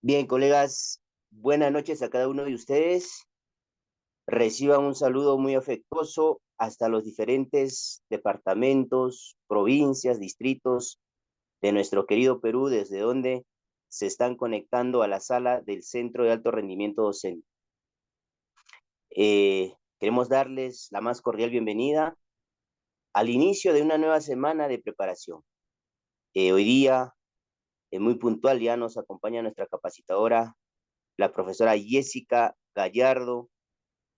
Bien, colegas, buenas noches a cada uno de ustedes. Reciban un saludo muy afectuoso hasta los diferentes departamentos, provincias, distritos de nuestro querido Perú, desde donde se están conectando a la sala del Centro de Alto Rendimiento Docente. Queremos darles la más cordial bienvenida al inicio de una nueva semana de preparación. Hoy día, muy puntual, ya nos acompaña nuestra capacitadora, la profesora Jessica Gallardo,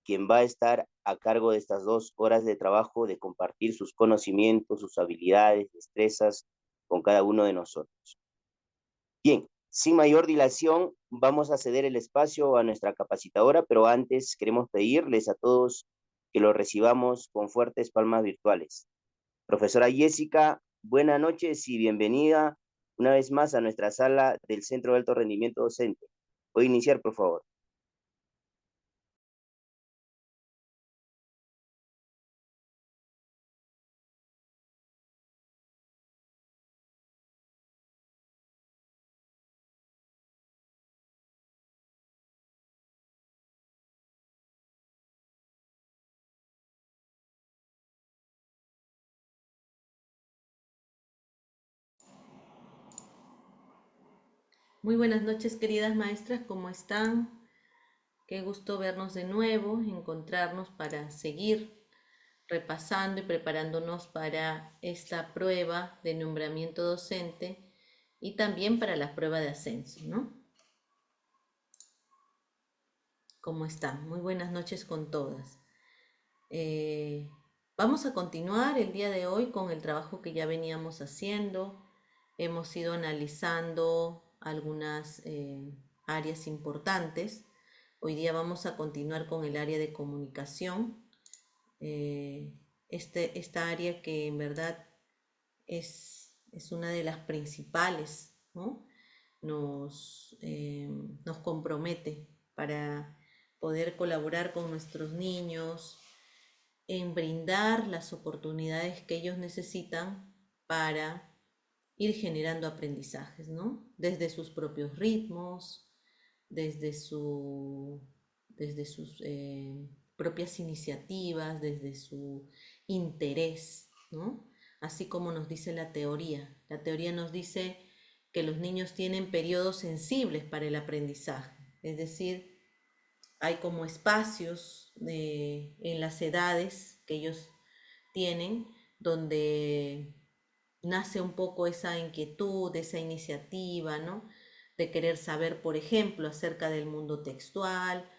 quien va a estar a cargo de estas 2 horas de trabajo, de compartir sus conocimientos, sus habilidades, destrezas con cada uno de nosotros. Bien, sin mayor dilación, vamos a ceder el espacio a nuestra capacitadora, pero antes queremos pedirles a todos que lo recibamos con fuertes palmas virtuales. Profesora Jessica, buenas noches y bienvenida una vez más a nuestra sala del Centro de Alto Rendimiento Docente. Puede iniciar, por favor. Muy buenas noches, queridas maestras, ¿cómo están? Qué gusto vernos de nuevo, encontrarnos para seguir repasando y preparándonos para esta prueba de nombramiento docente y también para la prueba de ascenso, ¿no? ¿Cómo están? Muy buenas noches con todas. Eh, Vamos a continuar el día de hoy con el trabajo que ya veníamos haciendo. Hemos ido analizando algunas áreas importantes. Hoy día vamos a continuar con el área de comunicación. Esta área que en verdad es una de las principales, ¿no? Nos compromete para poder colaborar con nuestros niños, en brindar las oportunidades que ellos necesitan para ir generando aprendizajes, ¿no? Desde sus propios ritmos, desde, su, desde sus propias iniciativas, desde su interés, ¿no? Así como nos dice la teoría. La teoría nos dice que los niños tienen periodos sensibles para el aprendizaje, es decir, hay como espacios en las edades que ellos tienen donde nace un poco esa inquietud, esa iniciativa, ¿no? De querer saber, por ejemplo, acerca del mundo textual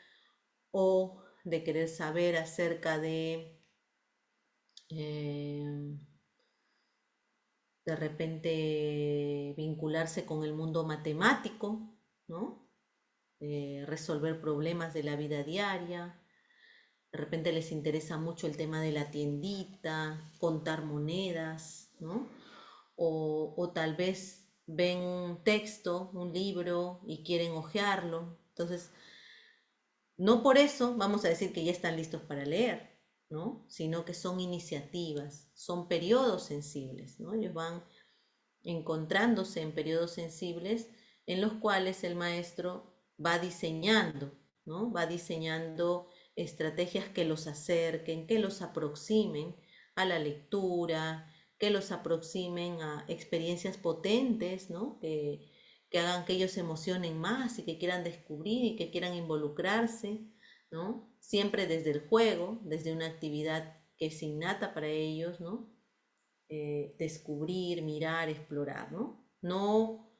o de querer saber acerca eh, de repente vincularse con el mundo matemático, ¿no? Resolver problemas de la vida diaria. De repente les interesa mucho el tema de la tiendita, contar monedas, ¿no? O tal vez ven un texto, un libro y quieren hojearlo. Entonces, no por eso vamos a decir que ya están listos para leer, ¿no? Sino que son iniciativas, son periodos sensibles, ¿no? Ellos van encontrándose en periodos sensibles en los cuales el maestro va diseñando, ¿no? Va diseñando estrategias que los acerquen, que los aproximen a la lectura, que los aproximen a experiencias potentes, ¿no? Que hagan que ellos se emocionen más y que quieran descubrir y que quieran involucrarse, ¿no? Siempre desde el juego, desde una actividad que es innata para ellos, ¿no? Descubrir, mirar, explorar, ¿no? No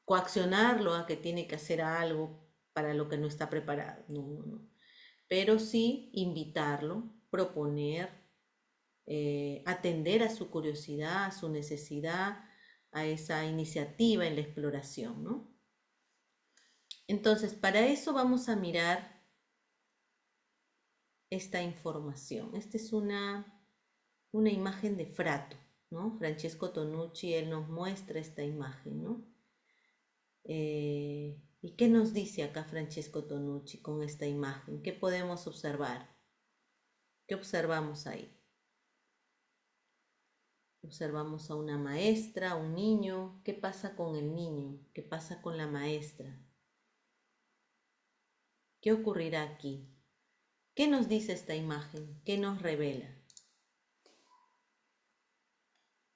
coaccionarlo a que tiene que hacer algo para lo que no está preparado, no, no, no. Pero sí invitarlo, proponer, atender a su curiosidad, a su necesidad, a esa iniciativa en la exploración, ¿no? Entonces, para eso vamos a mirar esta información. Esta es una imagen de Frato, ¿no? Francesco Tonucci, él nos muestra esta imagen, ¿no? ¿Y qué nos dice acá Francesco Tonucci con esta imagen? ¿Qué podemos observar? ¿Qué observamos ahí? Observamos a una maestra, a un niño. ¿Qué pasa con el niño? ¿Qué pasa con la maestra? ¿Qué ocurrirá aquí? ¿Qué nos dice esta imagen? ¿Qué nos revela?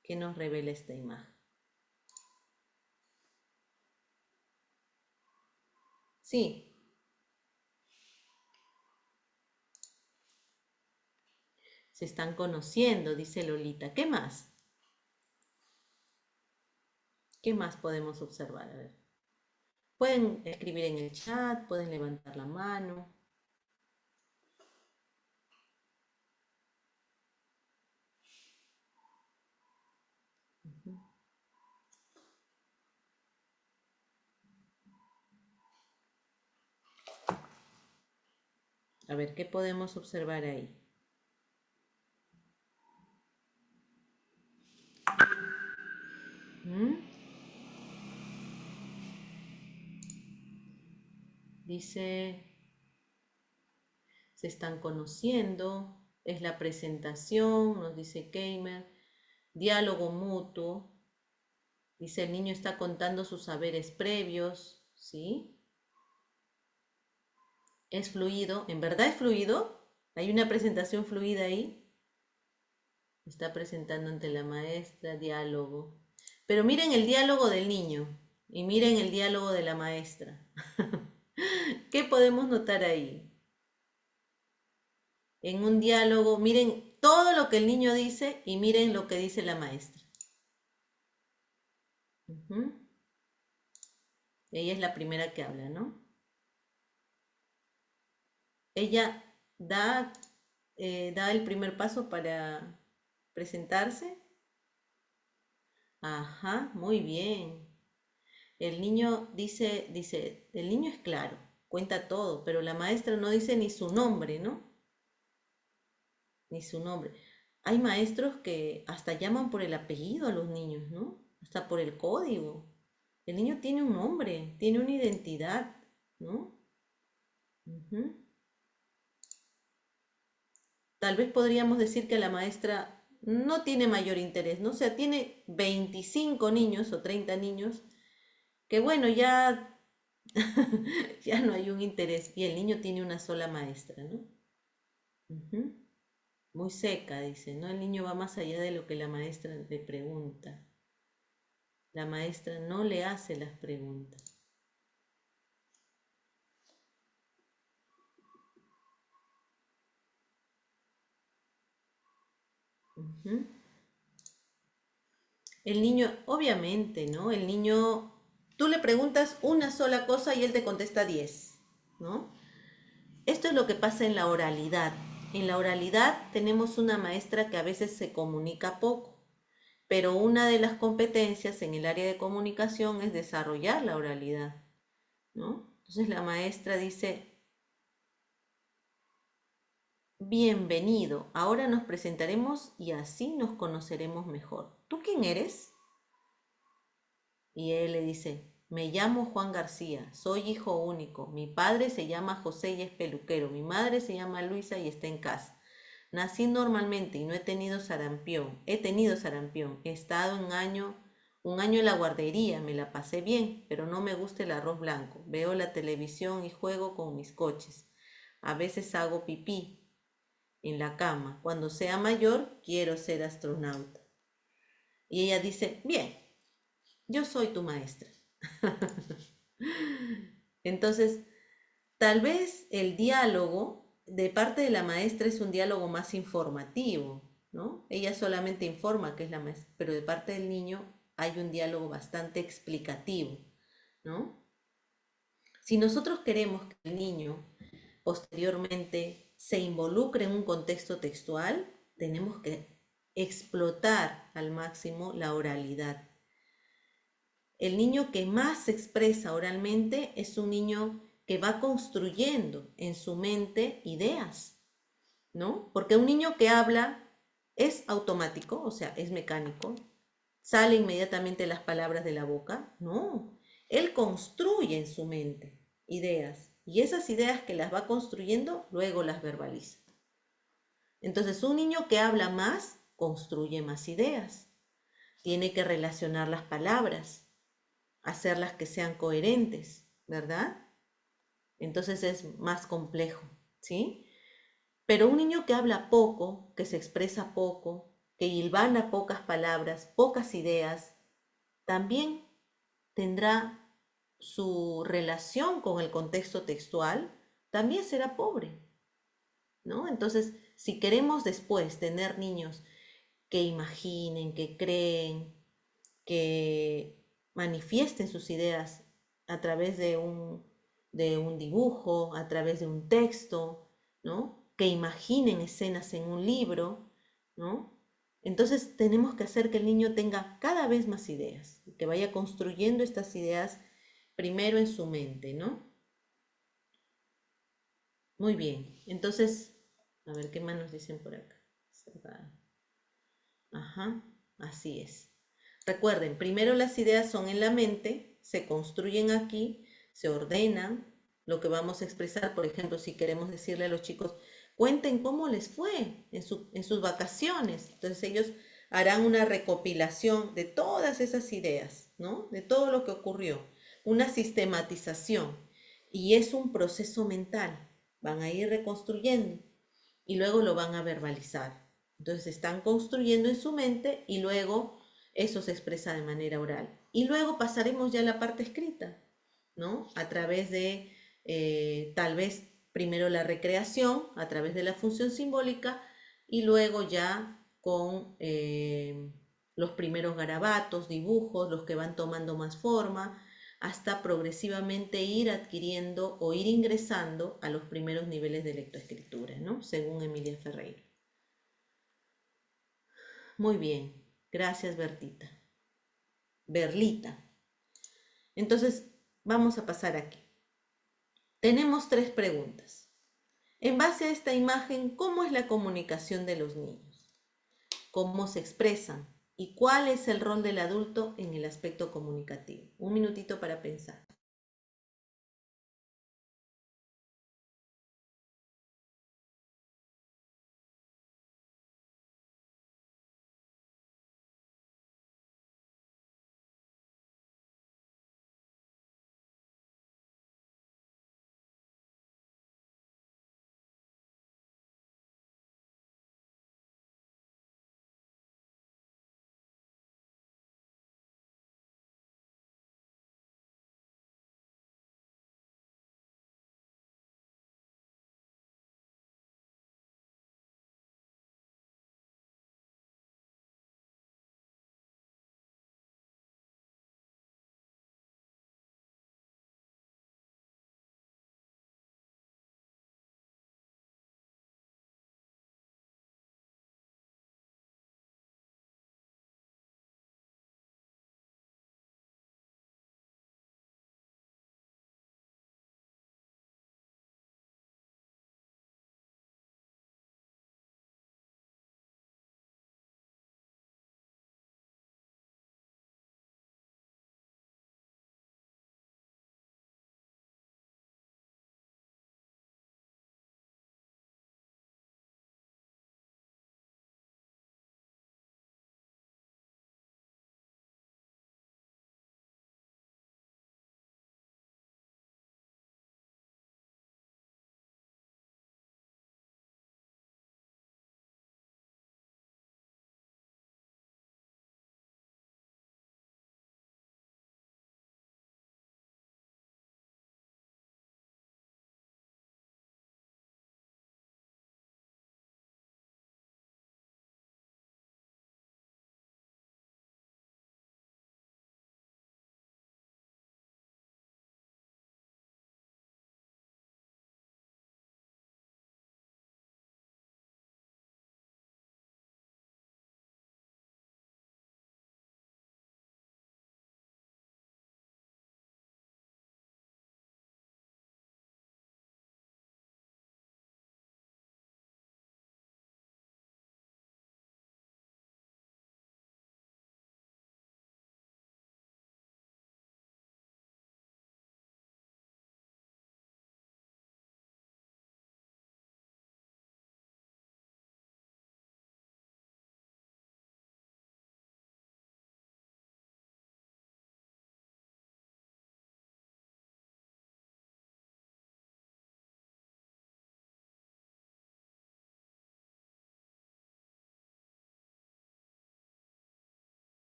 ¿Qué nos revela esta imagen? Sí, se están conociendo, dice Lolita. ¿Qué más? ¿Qué más podemos observar? A ver. Pueden escribir en el chat, pueden levantar la mano. A ver, ¿qué podemos observar ahí? ¿Mm? Dice, se están conociendo, es la presentación, nos dice Keimer, diálogo mutuo, dice el niño está contando sus saberes previos, ¿sí? Es fluido, ¿en verdad es fluido? ¿Hay una presentación fluida ahí? Está presentando ante la maestra, diálogo. Pero miren el diálogo del niño y miren el diálogo de la maestra. ¿Qué podemos notar ahí? En un diálogo, miren todo lo que el niño dice y miren lo que dice la maestra. Ujú. Ella es la primera que habla, ¿no? Ella da, da el primer paso para presentarse. Ajá, muy bien. El niño dice, el niño es claro, cuenta todo, pero la maestra no dice ni su nombre, ¿no? Ni su nombre. Hay maestros que hasta llaman por el apellido a los niños, ¿no? Hasta por el código. El niño tiene un nombre, tiene una identidad, ¿no? Ujú. Tal vez podríamos decir que la maestra no tiene mayor interés, ¿no? O sea, tiene 25 niños o 30 niños que bueno, ya, ya no hay un interés y el niño tiene una sola maestra, ¿no? Ujú. Muy seca, dice, ¿no? El niño va más allá de lo que la maestra le pregunta. La maestra no le hace las preguntas. Ujú. El niño, obviamente, ¿no? El niño, tú le preguntas una sola cosa y él te contesta 10, ¿no? Esto es lo que pasa en la oralidad. En la oralidad tenemos una maestra que a veces se comunica poco, pero una de las competencias en el área de comunicación es desarrollar la oralidad, ¿no? Entonces la maestra dice, bienvenido, ahora nos presentaremos y así nos conoceremos mejor. ¿Tú quién eres? Y él le dice, me llamo Juan García, soy hijo único, mi padre se llama José y es peluquero, mi madre se llama Luisa y está en casa. Nací normalmente y no he tenido sarampión, he estado un año en la guardería, me la pasé bien, pero no me gusta el arroz blanco, veo la televisión y juego con mis coches. A veces hago pipí en la cama, cuando sea mayor quiero ser astronauta. Y ella dice, bien, yo soy tu maestra. Entonces, tal vez el diálogo de parte de la maestra es un diálogo más informativo, ¿no? Ella solamente informa que es la maestra, pero de parte del niño hay un diálogo bastante explicativo, ¿no? Si nosotros queremos que el niño posteriormente se involucre en un contexto textual, tenemos que explotar al máximo la oralidad. El niño que más se expresa oralmente es un niño que va construyendo en su mente ideas, ¿no? Porque un niño que habla es automático, o sea, es mecánico, sale inmediatamente las palabras de la boca, no. Él construye en su mente ideas y esas ideas que las va construyendo luego las verbaliza. Entonces, un niño que habla más construye más ideas. tiene que relacionar las palabras, hacerlas que sean coherentes, ¿verdad? Entonces es más complejo, ¿sí? Pero un niño que habla poco, que se expresa poco, que hilvana pocas palabras, pocas ideas, también tendrá su relación con el contexto textual, también será pobre, ¿no? Entonces, si queremos después tener niños que imaginen, que creen, que manifiesten sus ideas a través de un dibujo, a través de un texto, ¿no? Que imaginen escenas en un libro, ¿no? Entonces tenemos que hacer que el niño tenga cada vez más ideas, que vaya construyendo estas ideas primero en su mente, ¿no? Muy bien, entonces, a ver qué más nos dicen por acá. Ajá, así es. Recuerden, primero las ideas son en la mente, se construyen aquí, se ordenan, lo que vamos a expresar, por ejemplo, si queremos decirle a los chicos, cuenten cómo les fue en sus vacaciones. Entonces ellos harán una recopilación de todas esas ideas, ¿no? De todo lo que ocurrió, una sistematización. Y es un proceso mental, van a ir reconstruyendo y luego lo van a verbalizar. Entonces están construyendo en su mente y luego eso se expresa de manera oral. Y luego pasaremos ya a la parte escrita, ¿no? A través de tal vez primero la recreación, a través de la función simbólica y luego ya con los primeros garabatos, dibujos, los que van tomando más forma, hasta progresivamente ir adquiriendo o ir ingresando a los primeros niveles de lectoescritura, ¿no? Según Emilia Ferreira. Muy bien, gracias Bertita. Berlita. Entonces, vamos a pasar aquí. Tenemos tres preguntas. En base a esta imagen, ¿cómo es la comunicación de los niños? ¿Cómo se expresan? ¿Y cuál es el rol del adulto en el aspecto comunicativo? Un minutito para pensar.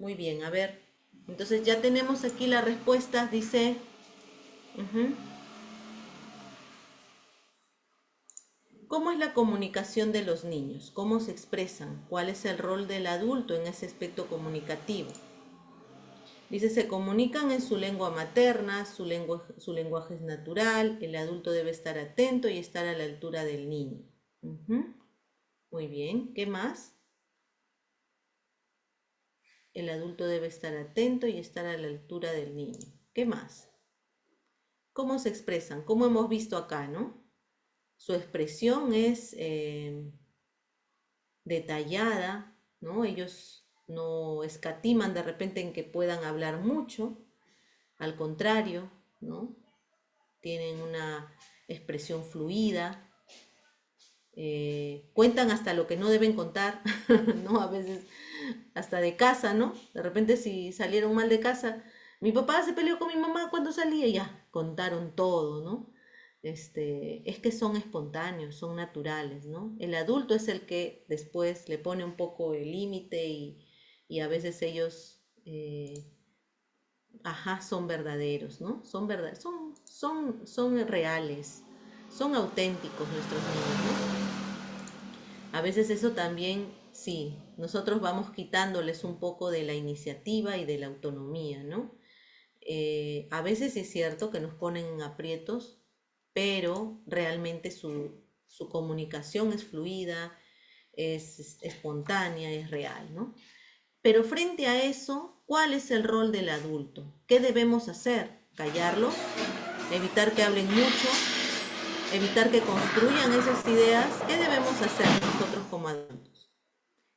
Muy bien, a ver. Entonces ya tenemos aquí la respuesta, dice, ujú, ¿cómo es la comunicación de los niños? ¿Cómo se expresan? ¿Cuál es el rol del adulto en ese aspecto comunicativo? Dice, se comunican en su lengua materna, su lenguaje es natural, el adulto debe estar atento y estar a la altura del niño. Ujú. Muy bien, ¿qué más? El adulto debe estar atento y estar a la altura del niño. ¿Qué más? ¿Cómo se expresan? Como hemos visto acá, ¿no? Su expresión es detallada, ¿no? Ellos no escatiman de repente en que puedan hablar mucho, al contrario, ¿no? Tienen una expresión fluida, cuentan hasta lo que no deben contar, ¿no? A veces hasta de casa, ¿no? De repente si salieron mal de casa, mi papá se peleó con mi mamá cuando salía y ya, contaron todo, ¿no? Es que son espontáneos, son naturales, ¿no? El adulto es el que después le pone un poco el límite y a veces ellos, ajá, son verdaderos, ¿no? Son verdad, son reales, son auténticos nuestros niños, ¿no? A veces eso también, sí, nosotros vamos quitándoles un poco de la iniciativa y de la autonomía, ¿no? A veces es cierto que nos ponen en aprietos, pero realmente su comunicación es fluida, es espontánea, es real, ¿no? Pero frente a eso, ¿cuál es el rol del adulto? ¿Qué debemos hacer? ¿Callarlos? ¿Evitar que hablen mucho? ¿Evitar que construyan esas ideas? ¿Qué debemos hacer nosotros como adultos?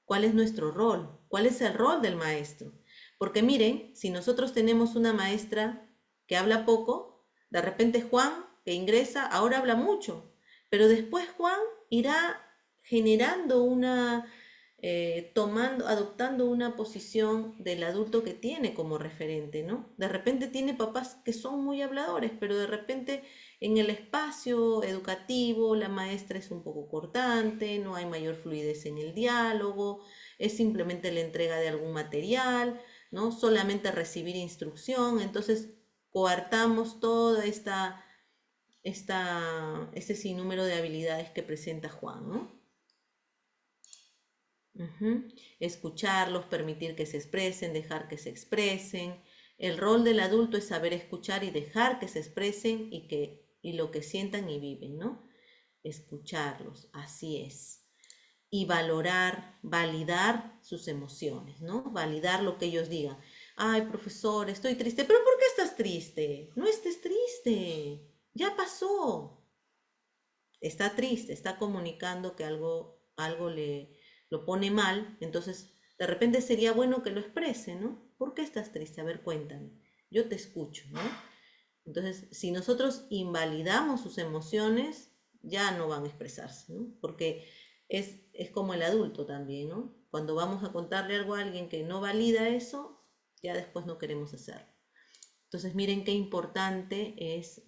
¿Cuál es nuestro rol? ¿Cuál es el rol del maestro? Porque miren, si nosotros tenemos una maestra que habla poco, de repente Juan, que ingresa, ahora habla mucho, pero después Juan irá generando adoptando una posición del adulto que tiene como referente, ¿no? De repente tiene papás que son muy habladores, pero de repente en el espacio educativo la maestra es un poco cortante, no hay mayor fluidez en el diálogo, es simplemente la entrega de algún material, ¿no? Solamente recibir instrucción, entonces coartamos este sinnúmero de habilidades que presenta Juan, ¿no? Ujú. Escucharlos, permitir que se expresen, dejar que se expresen. El rol del adulto es saber escuchar y dejar que se expresen y lo que sientan y viven, ¿no? Escucharlos, así es. Y valorar, validar sus emociones, ¿no? Validar lo que ellos digan. Ay, profesor, estoy triste. ¿Pero por qué estás triste? No estés triste. Ya pasó. Está triste, está comunicando que algo lo pone mal, entonces de repente sería bueno que lo exprese, ¿no? ¿Por qué estás triste? A ver, cuéntame. Yo te escucho, ¿no? Entonces, si nosotros invalidamos sus emociones, ya no van a expresarse, ¿no? Porque es como el adulto también, ¿no? Cuando vamos a contarle algo a alguien que no valida eso, ya después no queremos hacerlo. Entonces, miren qué importante es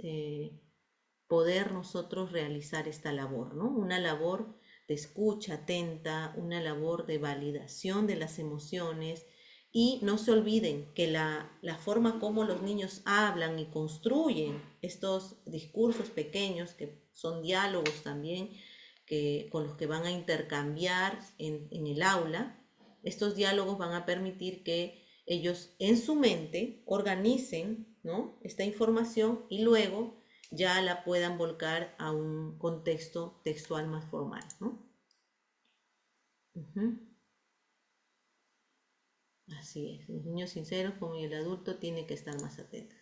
poder nosotros realizar esta labor, ¿no? Una labor de escucha atenta, una labor de validación de las emociones y no se olviden que la forma como los niños hablan y construyen estos discursos pequeños, que son diálogos también, con los que van a intercambiar en el aula, estos diálogos van a permitir que ellos en su mente organicen, ¿no?, esta información y luego ya la puedan volcar a un contexto textual más formal, ¿no? Ujú. Así es, los niños sinceros como el adulto tienen que estar más atentos.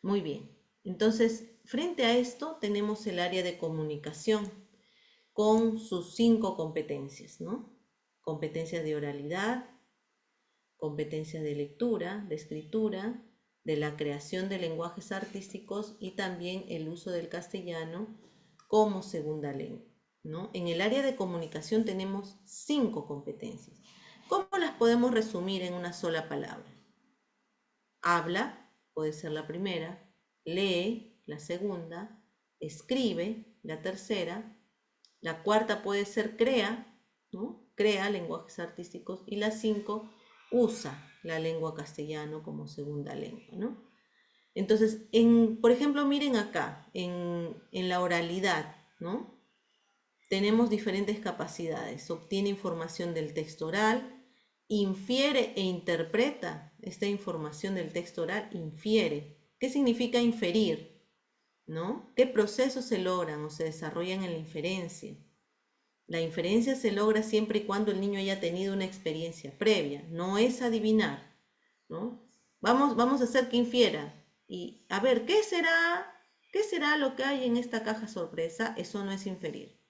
Muy bien, entonces frente a esto tenemos el área de comunicación con sus 5 competencias, ¿no? Competencias de oralidad, competencias de lectura, de escritura, de la creación de lenguajes artísticos y también el uso del castellano como segunda lengua, ¿no? En el área de comunicación tenemos 5 competencias. ¿Cómo las podemos resumir en una sola palabra? Habla, puede ser la primera, lee, la segunda, escribe, la tercera, la cuarta puede ser crea, ¿no? Crea lenguajes artísticos y la 5 usa la lengua castellano como segunda lengua, ¿no? Entonces, por ejemplo, miren acá, en la oralidad, ¿no? Tenemos diferentes capacidades. Obtiene información del texto oral, infiere e interpreta esta información del texto oral, infiere. ¿Qué significa inferir? ¿No? ¿Qué procesos se logran o se desarrollan en la inferencia? La inferencia se logra siempre y cuando el niño haya tenido una experiencia previa, no es adivinar, ¿no? Vamos a hacer que infiera y a ver, qué será lo que hay en esta caja sorpresa? Eso no es inferir,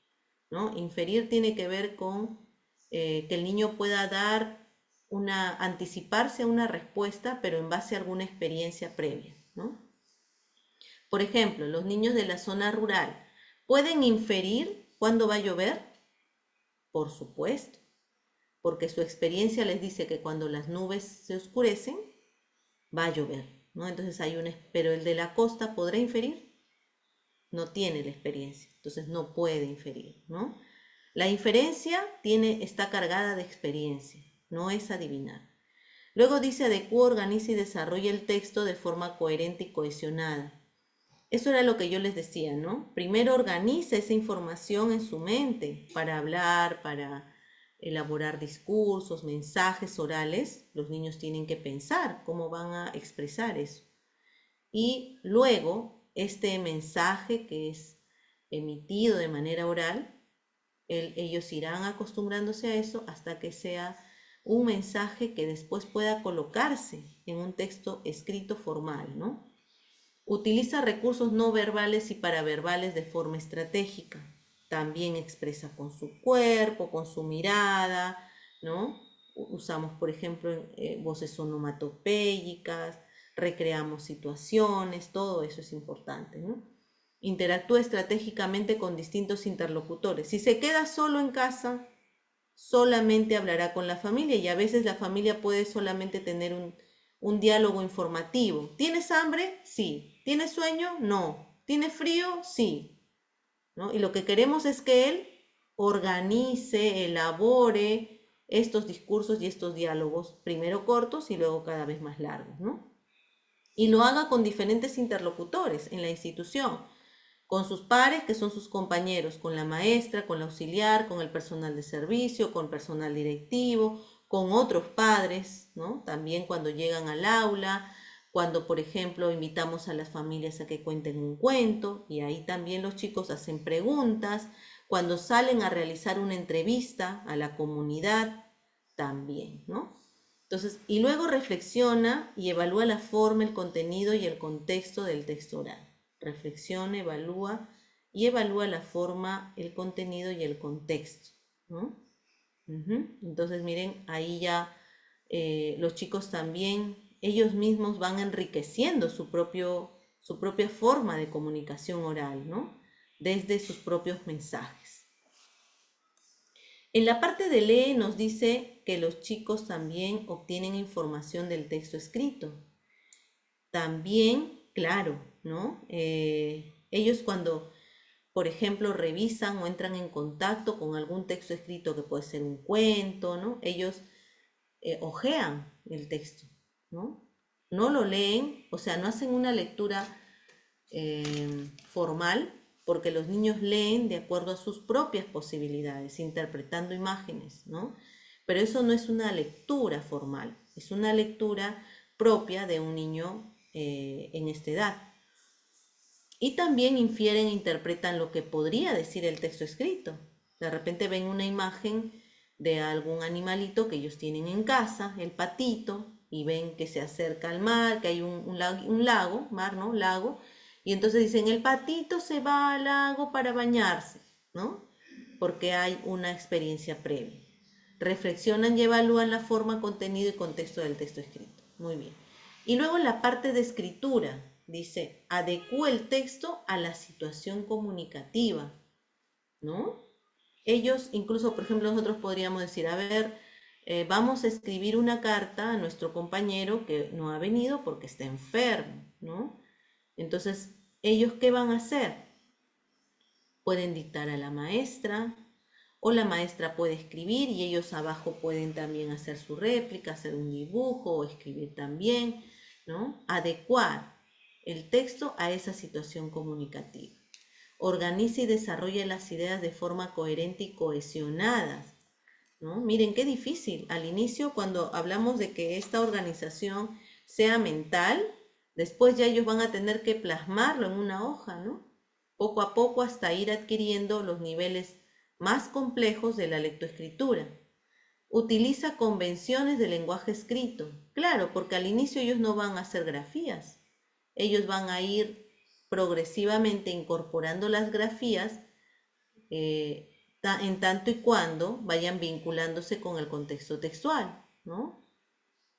¿no? Inferir tiene que ver con que el niño pueda anticiparse a una respuesta, pero en base a alguna experiencia previa, ¿no? Por ejemplo, los niños de la zona rural pueden inferir cuándo va a llover, por supuesto, porque su experiencia les dice que cuando las nubes se oscurecen, va a llover, ¿no? Entonces pero el de la costa podrá inferir, no tiene la experiencia, entonces no puede inferir, ¿no? La inferencia está cargada de experiencia, no es adivinar. Luego dice adecua, organiza y desarrolla el texto de forma coherente y cohesionada. Eso era lo que yo les decía, ¿no? Primero organiza esa información en su mente para hablar, para elaborar discursos, mensajes orales. Los niños tienen que pensar cómo van a expresar eso. Y luego, este mensaje que es emitido de manera oral, ellos irán acostumbrándose a eso hasta que sea un mensaje que después pueda colocarse en un texto escrito formal, ¿no? Utiliza recursos no verbales y paraverbales de forma estratégica. También expresa con su cuerpo, con su mirada, ¿no? Usamos, por ejemplo, voces onomatopéyicas, recreamos situaciones, todo eso es importante, ¿no? Interactúa estratégicamente con distintos interlocutores. Si se queda solo en casa, solamente hablará con la familia y a veces la familia puede solamente tener un diálogo informativo. ¿Tienes hambre? Sí. ¿Tienes sueño? No. ¿Tienes frío? Sí. ¿No? Y lo que queremos es que él organice, elabore estos discursos y estos diálogos, primero cortos y luego cada vez más largos, ¿no? Y lo haga con diferentes interlocutores en la institución, con sus pares, que son sus compañeros, con la maestra, con la auxiliar, con el personal de servicio, con personal directivo, con otros padres, ¿no? También cuando llegan al aula, cuando, por ejemplo, invitamos a las familias a que cuenten un cuento, y ahí también los chicos hacen preguntas, cuando salen a realizar una entrevista a la comunidad, también, ¿no? Entonces, y luego reflexiona y evalúa la forma, el contenido y el contexto del texto oral. Reflexiona, evalúa y evalúa la forma, el contenido y el contexto, ¿no? Entonces, miren, ahí ya los chicos también, ellos mismos van enriqueciendo su propia forma de comunicación oral, ¿no? Desde sus propios mensajes. En la parte de lee nos dice que los chicos también obtienen información del texto escrito. También, claro, ¿no? Ellos cuando, por ejemplo, revisan o entran en contacto con algún texto escrito que puede ser un cuento, ¿no? Ellos hojean el texto, ¿no? No lo leen, o sea, no hacen una lectura formal, porque los niños leen de acuerdo a sus propias posibilidades, interpretando imágenes, ¿no? Pero eso no es una lectura formal, es una lectura propia de un niño en esta edad. Y también infieren e interpretan lo que podría decir el texto escrito. De repente ven una imagen de algún animalito que ellos tienen en casa, el patito, y ven que se acerca al mar, que hay un lago, mar, ¿no? Lago, y entonces dicen, el patito se va al lago para bañarse, ¿no? Porque hay una experiencia previa. Reflexionan y evalúan la forma, contenido y contexto del texto escrito. Muy bien. Y luego en la parte de escritura, dice, adecúa el texto a la situación comunicativa, ¿no? Ellos, incluso, por ejemplo, nosotros podríamos decir, a ver, vamos a escribir una carta a nuestro compañero que no ha venido porque está enfermo, ¿no? Entonces, ¿ellos qué van a hacer? Pueden dictar a la maestra O la maestra puede escribir y ellos abajo pueden también hacer su réplica, hacer un dibujo o escribir también, ¿no? Adecuar el texto a esa situación comunicativa. Organiza y desarrolla las ideas de forma coherente y cohesionada, ¿no? Miren qué difícil. Al inicio, cuando hablamos de que esta organización sea mental, después ya ellos van a tener que plasmarlo en una hoja, ¿no? Poco a poco hasta ir adquiriendo los niveles más complejos de la lectoescritura. Utiliza convenciones de lenguaje escrito. Claro, porque al inicio ellos no van a hacer grafías. Ellos van a ir progresivamente incorporando las grafías eh, en tanto y cuando vayan vinculándose con el contexto textual, ¿no?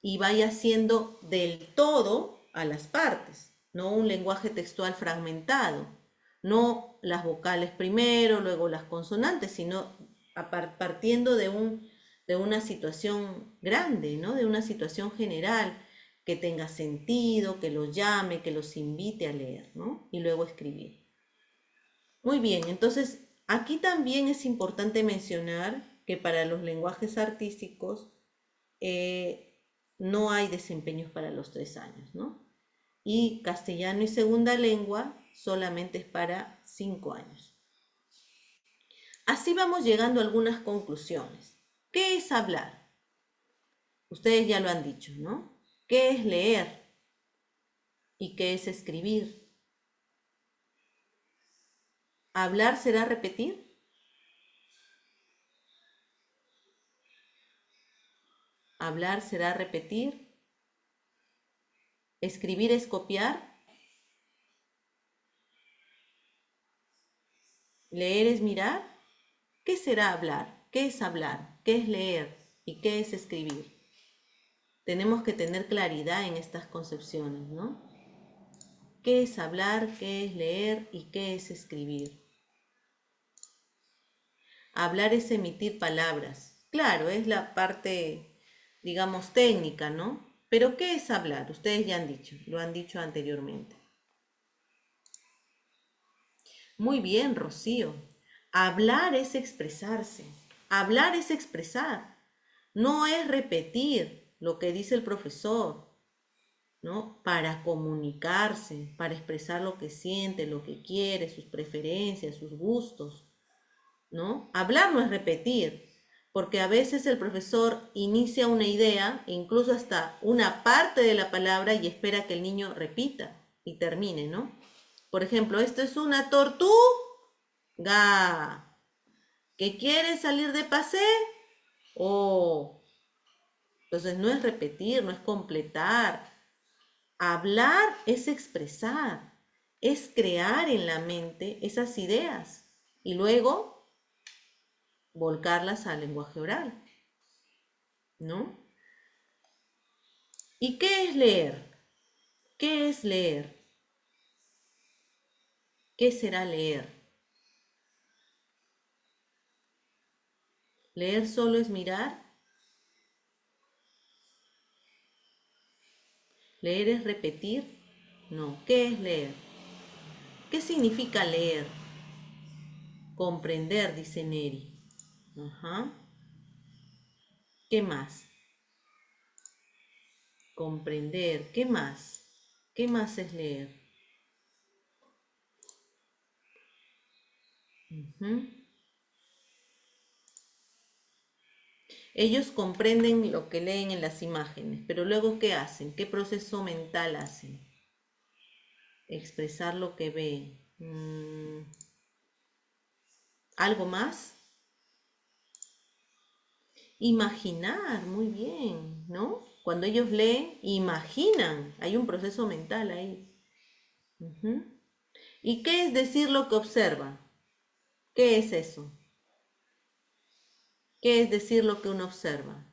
Y vaya siendo del todo a las partes, no un lenguaje textual fragmentado, no las vocales primero, luego las consonantes, sino partiendo de una situación grande, ¿no? De una situación general que tenga sentido, que los llame, que los invite a leer, ¿no? Y luego escribir. Muy bien, entonces aquí también es importante mencionar que para los lenguajes artísticos no hay desempeños para los 3 años, ¿no? Y castellano y segunda lengua solamente es para 5 años. Así vamos llegando a algunas conclusiones. ¿Qué es hablar? Ustedes ya lo han dicho, ¿no? ¿Qué es leer? ¿Y qué es escribir? ¿Hablar será repetir? ¿Hablar será repetir? ¿Escribir es copiar? ¿Leer es mirar? ¿Qué será hablar? ¿Qué es hablar? ¿Qué es leer? ¿Y qué es escribir? Tenemos que tener claridad en estas concepciones, ¿no? ¿Qué es hablar? ¿Qué es leer? ¿Y qué es escribir? Hablar es emitir palabras. Claro, es la parte, digamos, técnica, ¿no? Pero ¿qué es hablar? Ustedes ya han dicho, lo han dicho anteriormente. Muy bien, Rocío. Hablar es expresarse. Hablar es expresar. No es repetir lo que dice el profesor, ¿no? Para comunicarse, para expresar lo que siente, lo que quiere, sus preferencias, sus gustos, ¿no? Hablar no es repetir, porque a veces el profesor inicia una idea, incluso hasta una parte de la palabra y espera que el niño repita y termine, ¿no? Por ejemplo, esto es una tortuga que quiere salir de paseo. Oh, entonces no es repetir, no es completar. Hablar es expresar, es crear en la mente esas ideas y luego volcarlas al lenguaje oral, ¿no? ¿Y qué es leer? ¿Qué es leer? ¿Qué será leer? ¿Leer solo es mirar? ¿Leer es repetir? No. ¿Qué es leer? ¿Qué significa leer? Comprender, dice Neri. Ajá. ¿Qué más? Comprender. ¿Qué más? ¿Qué más es leer? Ujú. Ellos comprenden lo que leen en las imágenes, pero luego ¿qué hacen? ¿Qué proceso mental hacen? Expresar lo que ven. ¿Algo más? Imaginar, muy bien, ¿no? Cuando ellos leen, imaginan. Hay un proceso mental ahí. Ujú. ¿Y qué es decir lo que observa? ¿Qué es eso? ¿Qué es decir lo que uno observa?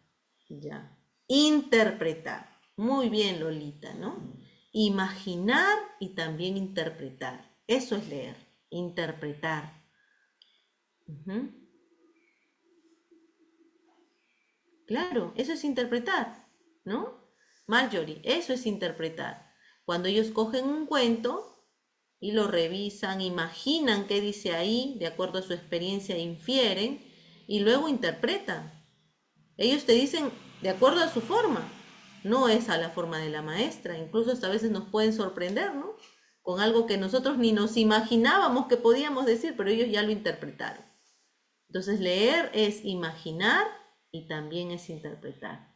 Ya. Interpretar. Muy bien, Lolita, ¿no? Imaginar y también interpretar. Eso es leer, interpretar. Ujú. Claro, eso es interpretar, ¿no? Marjorie, eso es interpretar. Cuando ellos cogen un cuento y lo revisan, imaginan qué dice ahí, de acuerdo a su experiencia, infieren, y luego interpretan. Ellos te dicen de acuerdo a su forma, no es a la forma de la maestra. Incluso hasta a veces nos pueden sorprender, ¿no? Con algo que nosotros ni nos imaginábamos que podíamos decir, pero ellos ya lo interpretaron. Entonces leer es imaginar y también es interpretar.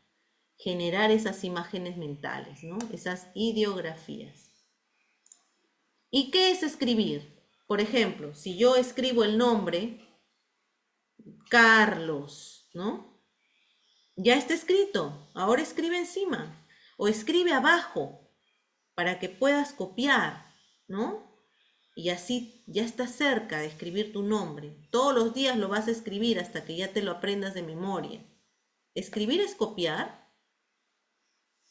Generar esas imágenes mentales, ¿no? Esas ideografías. ¿Y qué es escribir? Por ejemplo, si yo escribo el nombre Carlos, ¿no? Ya está escrito, ahora escribe encima o escribe abajo para que puedas copiar, ¿no? Y así ya estás cerca de escribir tu nombre. Todos los días lo vas a escribir hasta que ya te lo aprendas de memoria. ¿Escribir es copiar?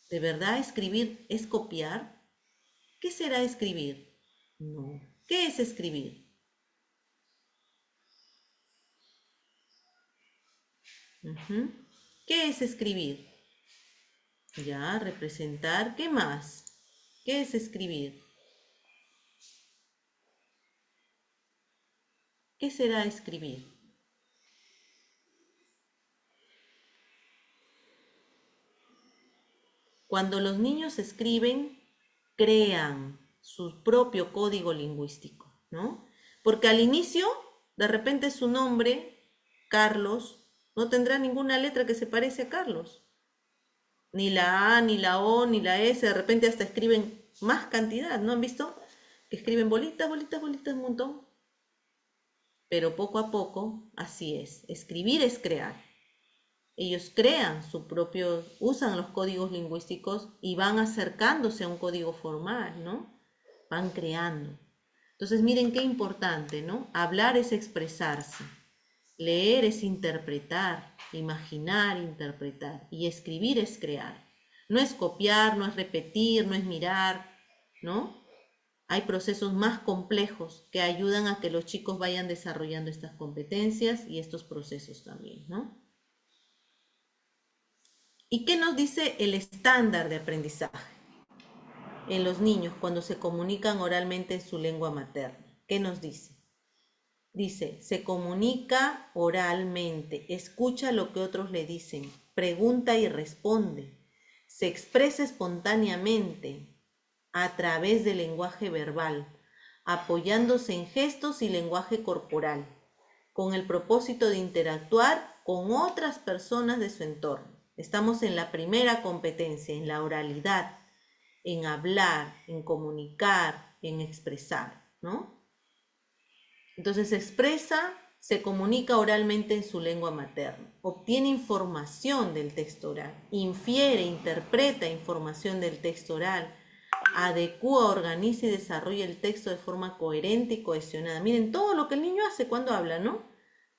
¿De verdad escribir es copiar? ¿Qué será escribir? No. ¿Qué es escribir? ¿Qué es escribir? Ya, representar. ¿Qué más? ¿Qué es escribir? ¿Qué será escribir? Cuando los niños escriben, crean su propio código lingüístico, ¿no? Porque al inicio, de repente su nombre, Carlos, no tendrá ninguna letra que se parece a Carlos. Ni la A, ni la O, ni la S, de repente hasta escriben más cantidad, ¿no han visto? Que escriben bolitas, bolitas, bolitas, un montón. Pero poco a poco, así es. Escribir es crear. Ellos crean su propio, usan los códigos lingüísticos y van acercándose a un código formal, ¿no? Van creando. Entonces, miren qué importante, ¿no? Hablar es expresarse, leer es interpretar, imaginar, interpretar, y escribir es crear. No es copiar, no es repetir, no es mirar, ¿no? Hay procesos más complejos que ayudan a que los chicos vayan desarrollando estas competencias y estos procesos también, ¿no? ¿Y qué nos dice el estándar de aprendizaje en los niños cuando se comunican oralmente en su lengua materna? ¿Qué nos dice? Dice, se comunica oralmente, escucha lo que otros le dicen, pregunta y responde, se expresa espontáneamente a través del lenguaje verbal, apoyándose en gestos y lenguaje corporal, con el propósito de interactuar con otras personas de su entorno. Estamos en la primera competencia, en la oralidad, en hablar, en comunicar, en expresar, ¿no? Entonces se expresa, se comunica oralmente en su lengua materna, obtiene información del texto oral, infiere, interpreta información del texto oral, adecúa, organiza y desarrolla el texto de forma coherente y cohesionada. Miren, todo lo que el niño hace cuando habla, ¿no?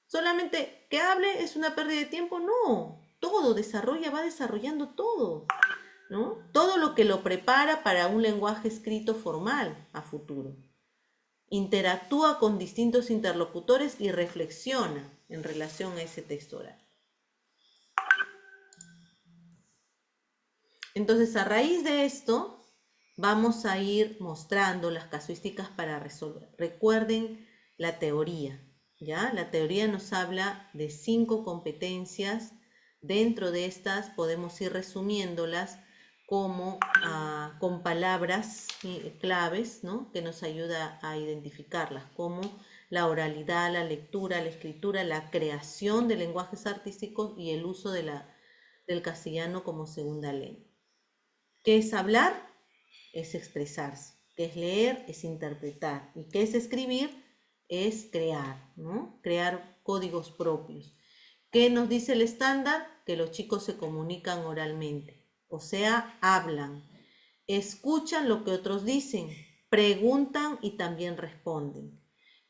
Solamente que hable es una pérdida de tiempo, no. Todo desarrolla, va desarrollando todo, ¿no? Todo lo que lo prepara para un lenguaje escrito formal a futuro. Interactúa con distintos interlocutores y reflexiona en relación a ese texto oral. Entonces, a raíz de esto, vamos a ir mostrando las casuísticas para resolver. Recuerden la teoría, ¿ya? La teoría nos habla de 5 competencias. Dentro de estas podemos ir resumiéndolas como con palabras claves, ¿no? Que nos ayuda a identificarlas, como la oralidad, la lectura, la escritura, la creación de lenguajes artísticos y el uso del castellano como segunda lengua. ¿Qué es hablar? Es expresarse. ¿Qué es leer? Es interpretar. ¿Y qué es escribir? Es crear, ¿no? Crear códigos propios. ¿Qué nos dice el estándar? Que los chicos se comunican oralmente, o sea, hablan, escuchan lo que otros dicen, preguntan y también responden.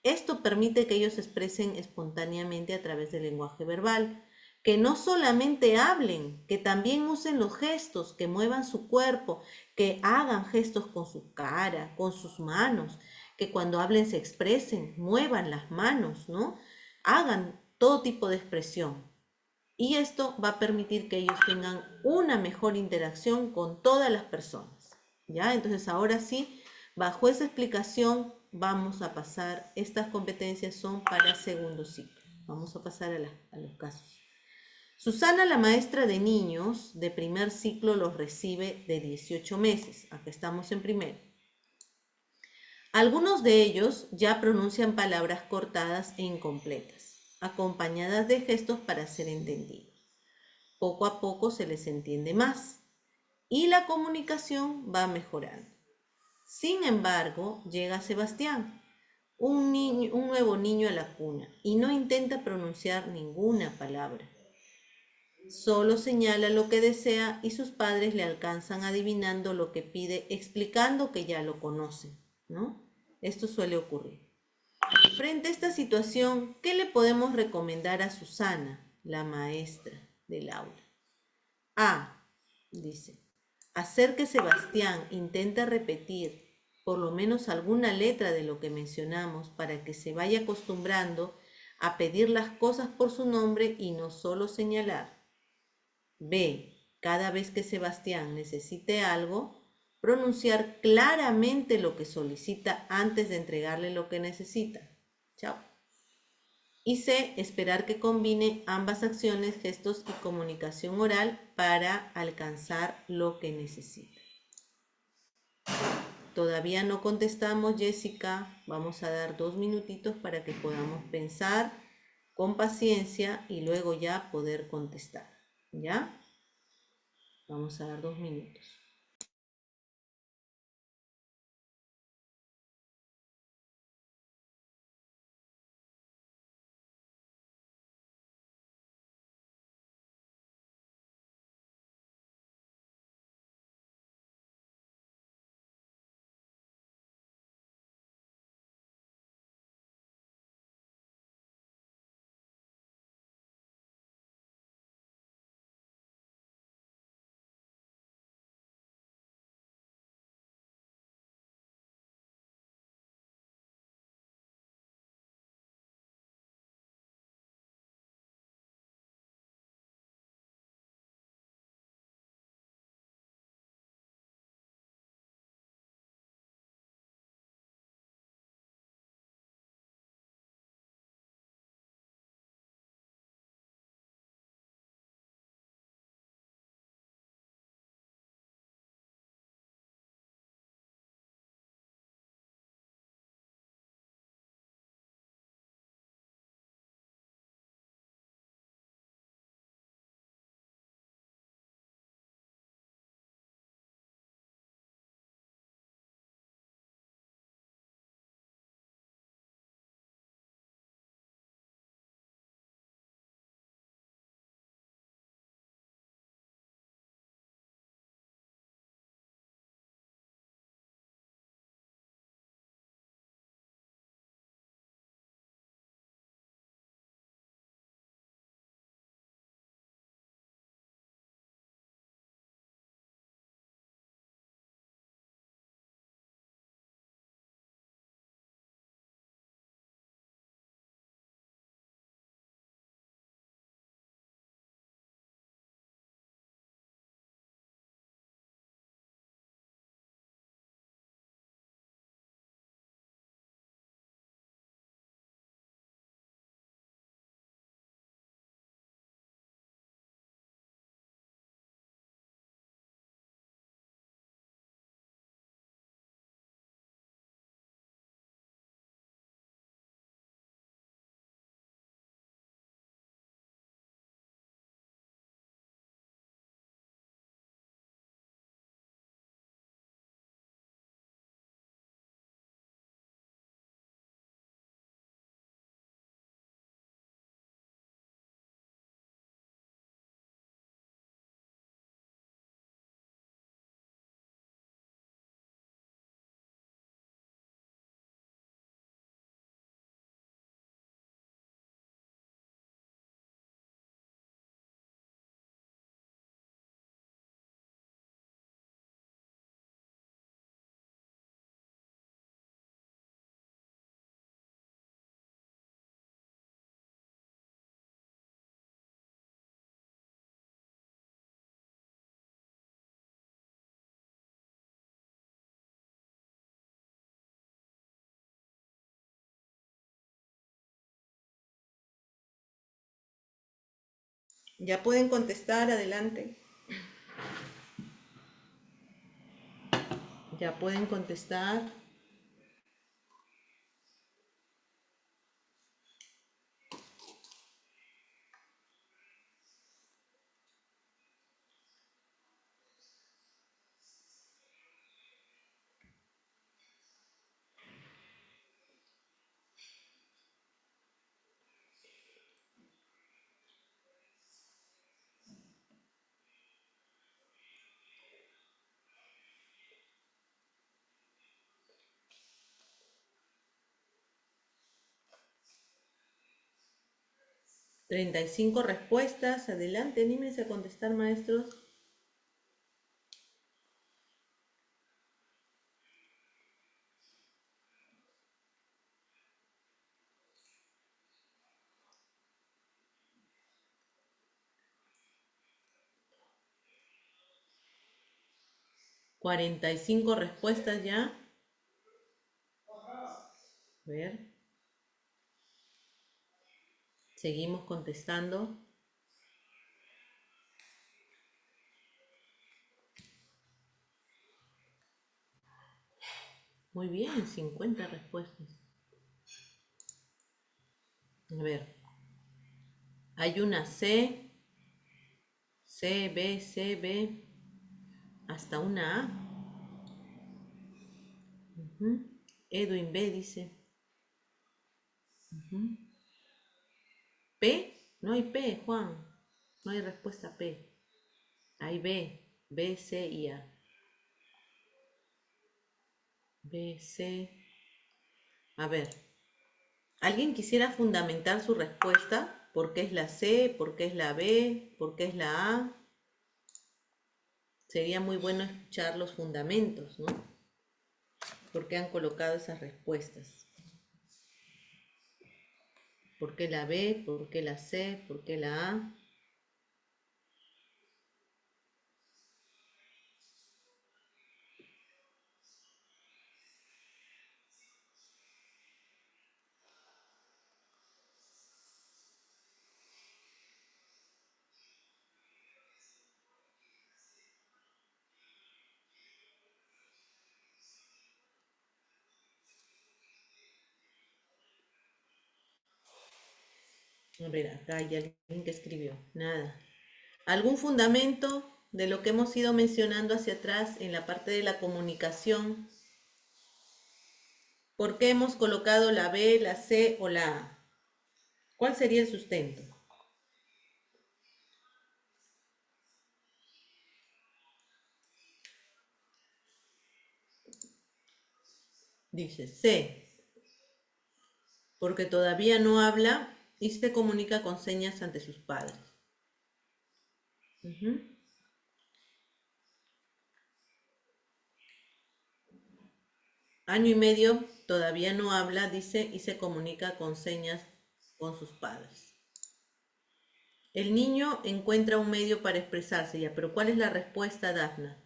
Esto permite que ellos se expresen espontáneamente a través del lenguaje verbal, que no solamente hablen, que también usen los gestos, que muevan su cuerpo, que hagan gestos con su cara, con sus manos, que cuando hablen se expresen, muevan las manos, ¿no? Hagan todo tipo de expresión. Y esto va a permitir que ellos tengan una mejor interacción con todas las personas, ¿ya? Entonces ahora sí, bajo esa explicación vamos a pasar, estas competencias son para segundo ciclo. vamos a pasar a los casos. Susana, la maestra de niños de primer ciclo, los recibe de 18 meses. Acá estamos en primero. Algunos de ellos ya pronuncian palabras cortadas e incompletas, acompañadas de gestos para ser entendidos. Poco a poco se les entiende más y la comunicación va mejorando. Sin embargo, llega Sebastián, un nuevo niño a la cuna, y no intenta pronunciar ninguna palabra. Solo señala lo que desea y sus padres le alcanzan adivinando lo que pide, explicando que ya lo conocen, ¿no? Esto suele ocurrir. Frente a esta situación, ¿qué le podemos recomendar a Susana, la maestra del aula? A, dice, hacer que Sebastián intente repetir por lo menos alguna letra de lo que mencionamos para que se vaya acostumbrando a pedir las cosas por su nombre y no solo señalar. B, cada vez que Sebastián necesite algo, pronunciar claramente lo que solicita antes de entregarle lo que necesita. Chao. Y C, esperar que combine ambas acciones, gestos y comunicación oral para alcanzar lo que necesita. Todavía no contestamos, Jessica. Vamos a dar 2 minutitos para que podamos pensar con paciencia y luego ya poder contestar. ¿Ya? Vamos a dar 2 minutos. Ya pueden contestar, adelante. Ya pueden contestar. 35 respuestas. Adelante, anímense a contestar, maestros. 45 respuestas ya. A ver. Seguimos contestando. Muy bien, 50 respuestas. A ver. Hay una C, C, B, hasta una A. Edwin B dice. P, no hay P, Juan. No hay respuesta P. Hay B, C y A. B, C. A ver, ¿alguien quisiera fundamentar su respuesta? ¿Por qué es la C? ¿Por qué es la B? ¿Por qué es la A? Sería muy bueno escuchar los fundamentos, ¿no? ¿Por qué han colocado esas respuestas? ¿Por qué la B? ¿Por qué la C? ¿Por qué la A? A ver, acá hay alguien que escribió. Nada. ¿Algún fundamento de lo que hemos ido mencionando hacia atrás en la parte de la comunicación? ¿Por qué hemos colocado la B, la C o la A? ¿Cuál sería el sustento? Dice C, porque todavía no habla y se comunica con señas ante sus padres. Año y medio, todavía no habla, dice, y se comunica con señas con sus padres. El niño encuentra un medio para expresarse ya, pero ¿cuál es la respuesta, Dafna?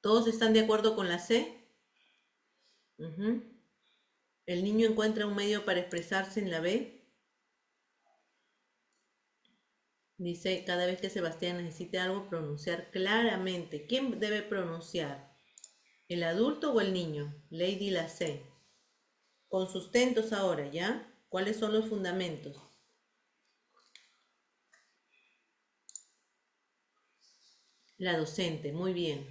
¿Todos están de acuerdo con la C? El niño encuentra un medio para expresarse en la B. Dice, cada vez que Sebastián necesite algo, pronunciar claramente. ¿Quién debe pronunciar? ¿El adulto o el niño? Lady la C. Con sustentos ahora, ¿ya? ¿Cuáles son los fundamentos? La docente, muy bien.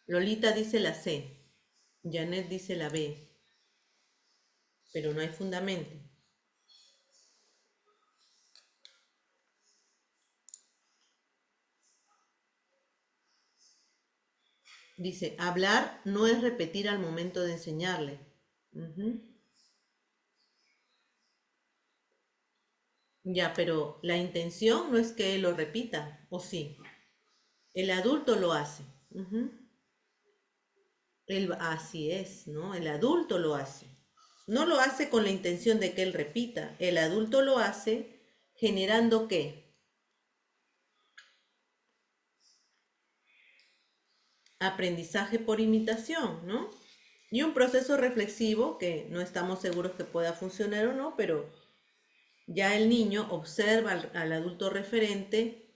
Lolita dice la C. Janet dice la B. Pero no hay fundamento. Dice, hablar no es repetir al momento de enseñarle. Ya, pero la intención no es que él lo repita, ¿o sí? El adulto lo hace. Así es, ¿no? El adulto lo hace. No lo hace con la intención de que él repita. El adulto lo hace generando ¿qué? Aprendizaje por imitación, ¿no? Y un proceso reflexivo que no estamos seguros que pueda funcionar o no, pero ya el niño observa al adulto referente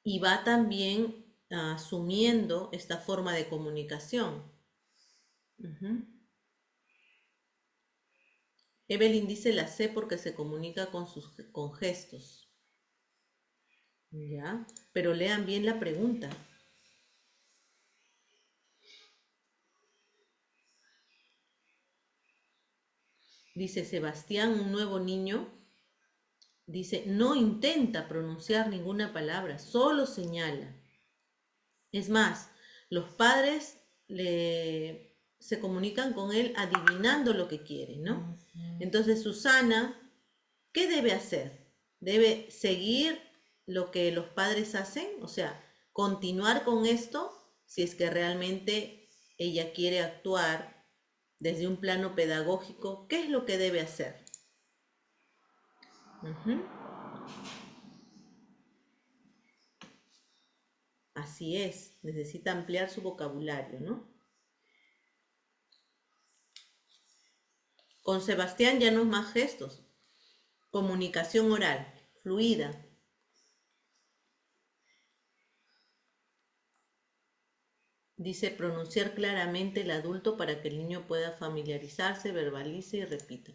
y va también asumiendo esta forma de comunicación. Ujú. Evelyn dice la sé porque se comunica con gestos. ¿Ya? Pero lean bien la pregunta. Dice Sebastián, un nuevo niño, dice, no intenta pronunciar ninguna palabra, solo señala. Es más, los padres se comunican con él adivinando lo que quiere, ¿no? Entonces, Susana, ¿qué debe hacer? Debe seguir lo que los padres hacen, o sea, continuar con esto si es que realmente ella quiere actuar desde un plano pedagógico. ¿Qué es lo que debe hacer? Ujú. Así es, necesita ampliar su vocabulario, ¿no? Con Sebastián ya no es más gestos, comunicación oral, fluida. Dice pronunciar claramente el adulto para que el niño pueda familiarizarse, verbalice y repita.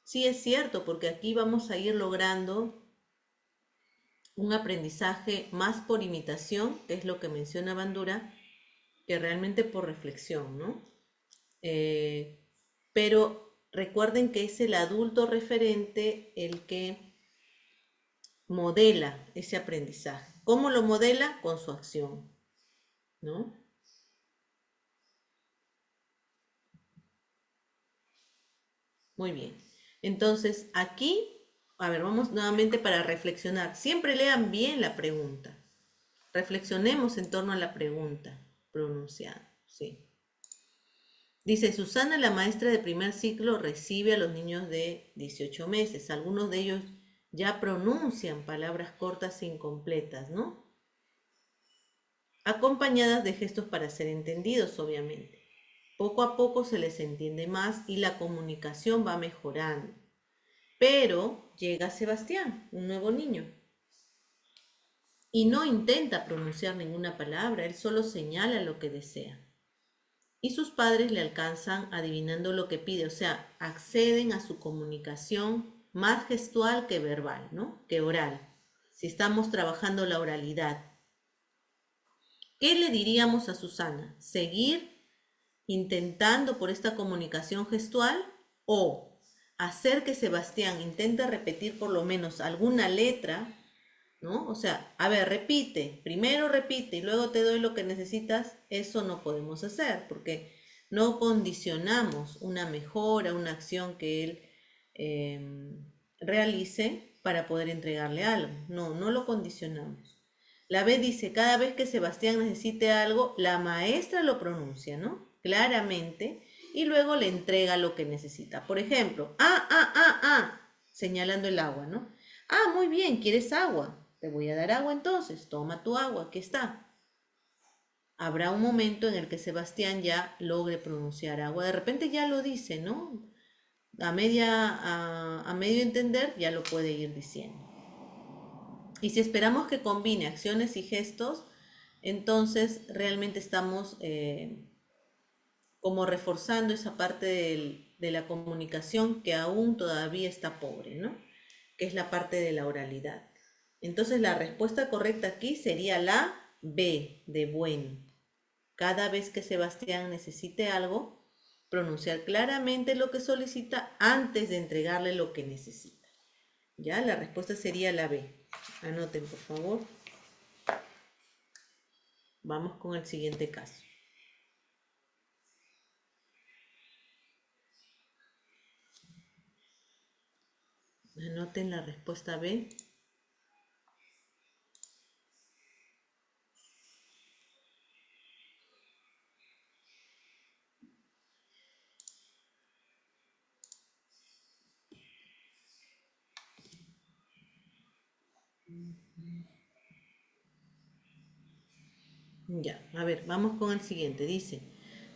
Sí, es cierto, porque aquí vamos a ir logrando un aprendizaje más por imitación, que es lo que menciona Bandura, que realmente por reflexión, ¿no? Eh, pero recuerden que es el adulto referente el que modela ese aprendizaje. ¿Cómo lo modela? Con su acción, ¿no? Muy bien. Entonces, aquí, a ver, vamos nuevamente para reflexionar. Siempre lean bien la pregunta. Reflexionemos en torno a la pregunta pronunciada, sí. Dice, Susana, la maestra de primer ciclo, recibe a los niños de 18 meses. Algunos de ellos ya pronuncian palabras cortas e incompletas, ¿no? Acompañadas de gestos para ser entendidos, obviamente. Poco a poco se les entiende más y la comunicación va mejorando. Pero llega Sebastián, un nuevo niño, y no intenta pronunciar ninguna palabra, él solo señala lo que desea. Y sus padres le alcanzan adivinando lo que pide, o sea, acceden a su comunicación más gestual que verbal, ¿no? Que oral. Si estamos trabajando la oralidad, ¿qué le diríamos a Susana? ¿Seguir intentando por esta comunicación gestual o hacer que Sebastián intente repetir por lo menos alguna letra, ¿no? O sea, a ver, repite, primero repite y luego te doy lo que necesitas? Eso no podemos hacer porque no condicionamos una mejora, una acción que él realice para poder entregarle algo. No, no lo condicionamos. La B dice, cada vez que Sebastián necesite algo, la maestra lo pronuncia, ¿no? Claramente, y luego le entrega lo que necesita. Por ejemplo, señalando el agua, ¿no? Ah, muy bien, ¿quieres agua? Te voy a dar agua entonces, toma tu agua, aquí está. Habrá un momento en el que Sebastián ya logre pronunciar agua. De repente ya lo dice, ¿no? A medio entender ya lo puede ir diciendo. Y si esperamos que combine acciones y gestos, entonces realmente estamos como reforzando esa parte de la comunicación que aún todavía está pobre, ¿no? Que es la parte de la oralidad. Entonces la respuesta correcta aquí sería la B de bueno. Cada vez que Sebastián necesite algo, pronunciar claramente lo que solicita antes de entregarle lo que necesita. ¿Ya? La respuesta sería la B. Anoten, por favor. Vamos con el siguiente caso. Anoten la respuesta B. Ya, a ver, vamos con el siguiente. Dice,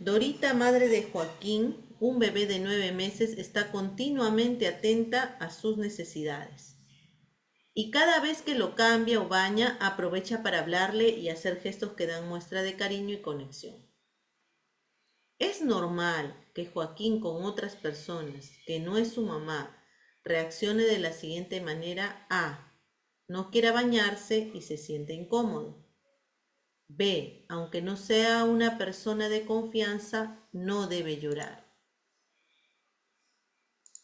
Dorita, madre de Joaquín, un bebé de 9 meses, está continuamente atenta a sus necesidades. Y cada vez que lo cambia o baña, aprovecha para hablarle y hacer gestos que dan muestra de cariño y conexión. Es normal que Joaquín con otras personas, que no es su mamá, reaccione de la siguiente manera. A. No quiera bañarse y se siente incómodo. B. Aunque no sea una persona de confianza, no debe llorar.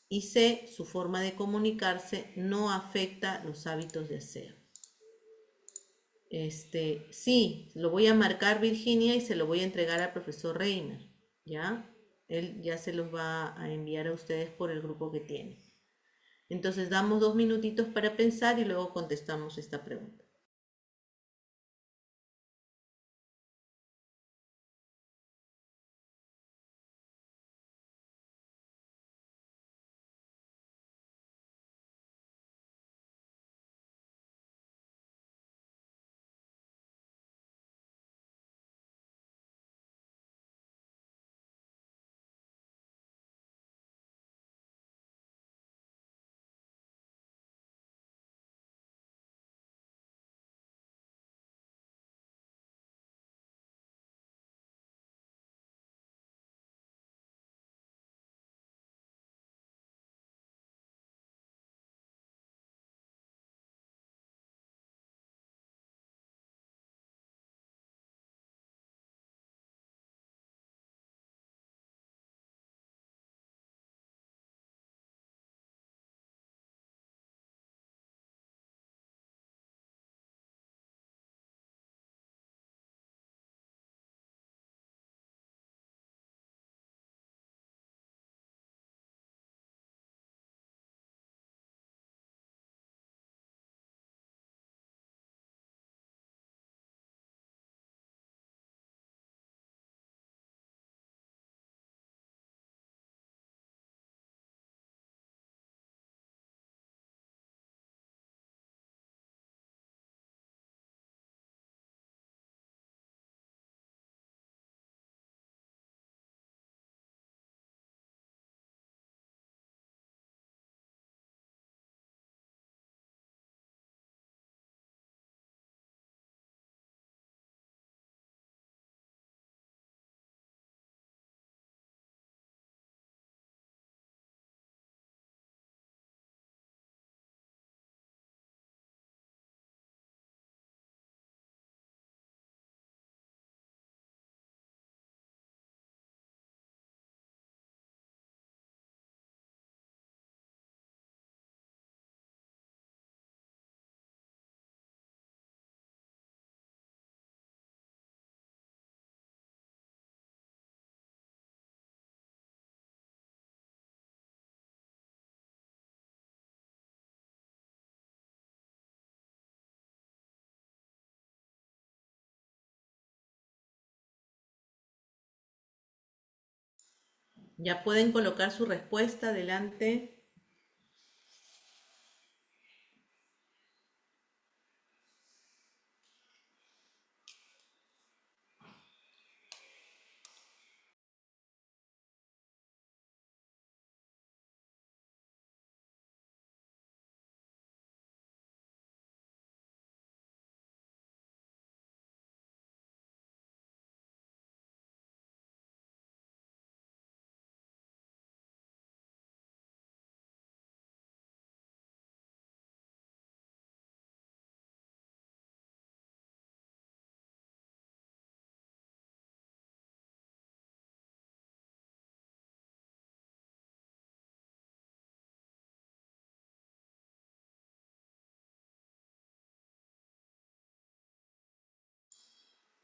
Y C. Su forma de comunicarse no afecta los hábitos de aseo. Sí, lo voy a marcar, Virginia, y se lo voy a entregar al profesor Reiner, ¿ya? Él ya se los va a enviar a ustedes por el grupo que tiene. Entonces damos 2 minutitos para pensar y luego contestamos esta pregunta. Ya pueden colocar su respuesta adelante.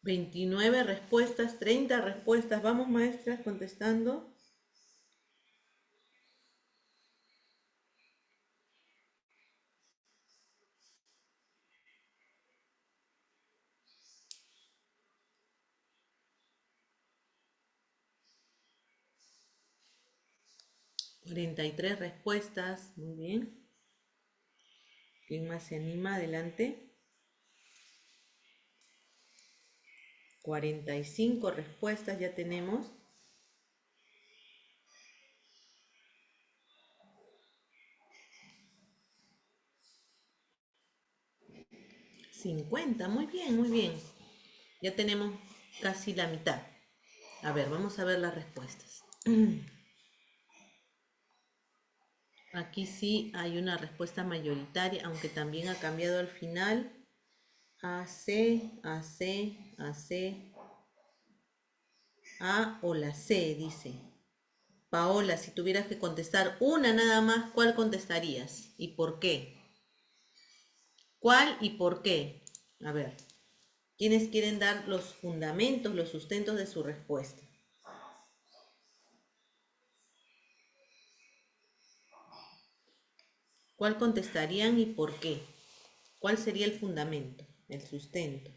29 respuestas, 30 respuestas. Vamos, maestras, contestando. 43 respuestas. Muy bien. ¿Quién más se anima? Adelante. 45 respuestas ya tenemos. 50, muy bien, muy bien. Ya tenemos casi la mitad. A ver, vamos a ver las respuestas. Aquí sí hay una respuesta mayoritaria, aunque también ha cambiado al final. A, C, A, C, A, C, A o la C, dice. Paola, si tuvieras que contestar una nada más, ¿cuál contestarías? ¿Y por qué? ¿Cuál y por qué? A ver, ¿quiénes quieren dar los fundamentos, los sustentos de su respuesta? ¿Cuál contestarían y por qué? ¿Cuál sería el fundamento, el sustento?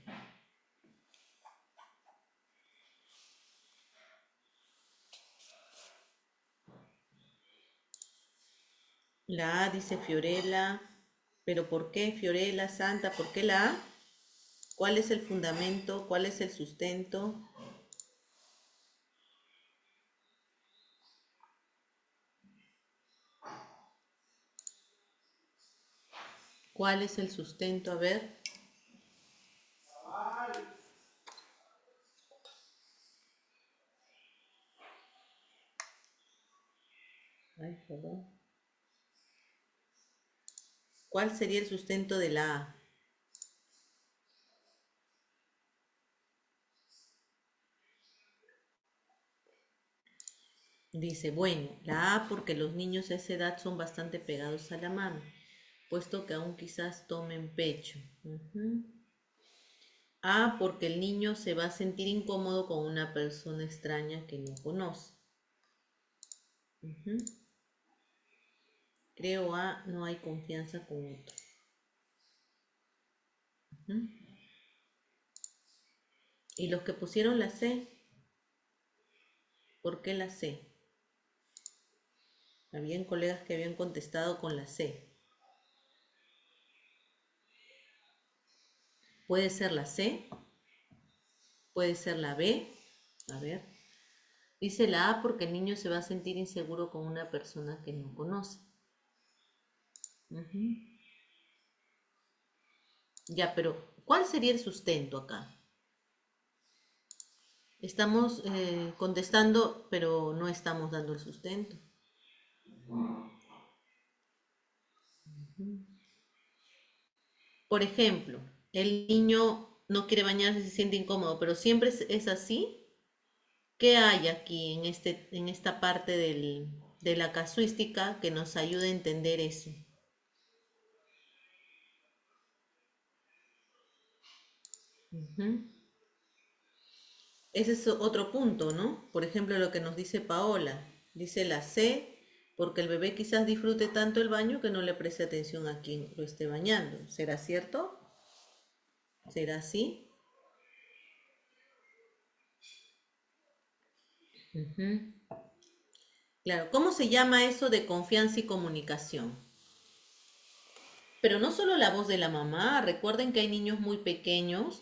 La A dice Fiorella, pero ¿por qué Fiorella, Santa? ¿Por qué la A? ¿Cuál es el fundamento? ¿Cuál es el sustento? ¿Cuál es el sustento? A ver. Ay, perdón. ¿Cuál sería el sustento de la A? Dice, bueno, la A porque los niños a esa edad son bastante pegados a la mano, puesto que aún quizás tomen pecho. A porque el niño se va a sentir incómodo con una persona extraña que no conoce. Creo A, no hay confianza con otro. Y los que pusieron la C, ¿por qué la C? Habían colegas que habían contestado con la C. Puede ser la C, puede ser la B. A ver. Dice la A porque el niño se va a sentir inseguro con una persona que no conoce. Ya, pero ¿cuál sería el sustento acá? Estamos contestando, pero no estamos dando el sustento. Por ejemplo, el niño no quiere bañarse y se siente incómodo, pero siempre es así. ¿Qué hay aquí en esta parte de la casuística que nos ayude a entender eso? Ese es otro punto, ¿no? Por ejemplo, lo que nos dice Paola. Dice la C, porque el bebé quizás disfrute tanto el baño que no le preste atención a quien lo esté bañando. ¿Será cierto? ¿Será así? Claro, ¿cómo se llama eso de confianza y comunicación? Pero no solo la voz de la mamá, recuerden que hay niños muy pequeños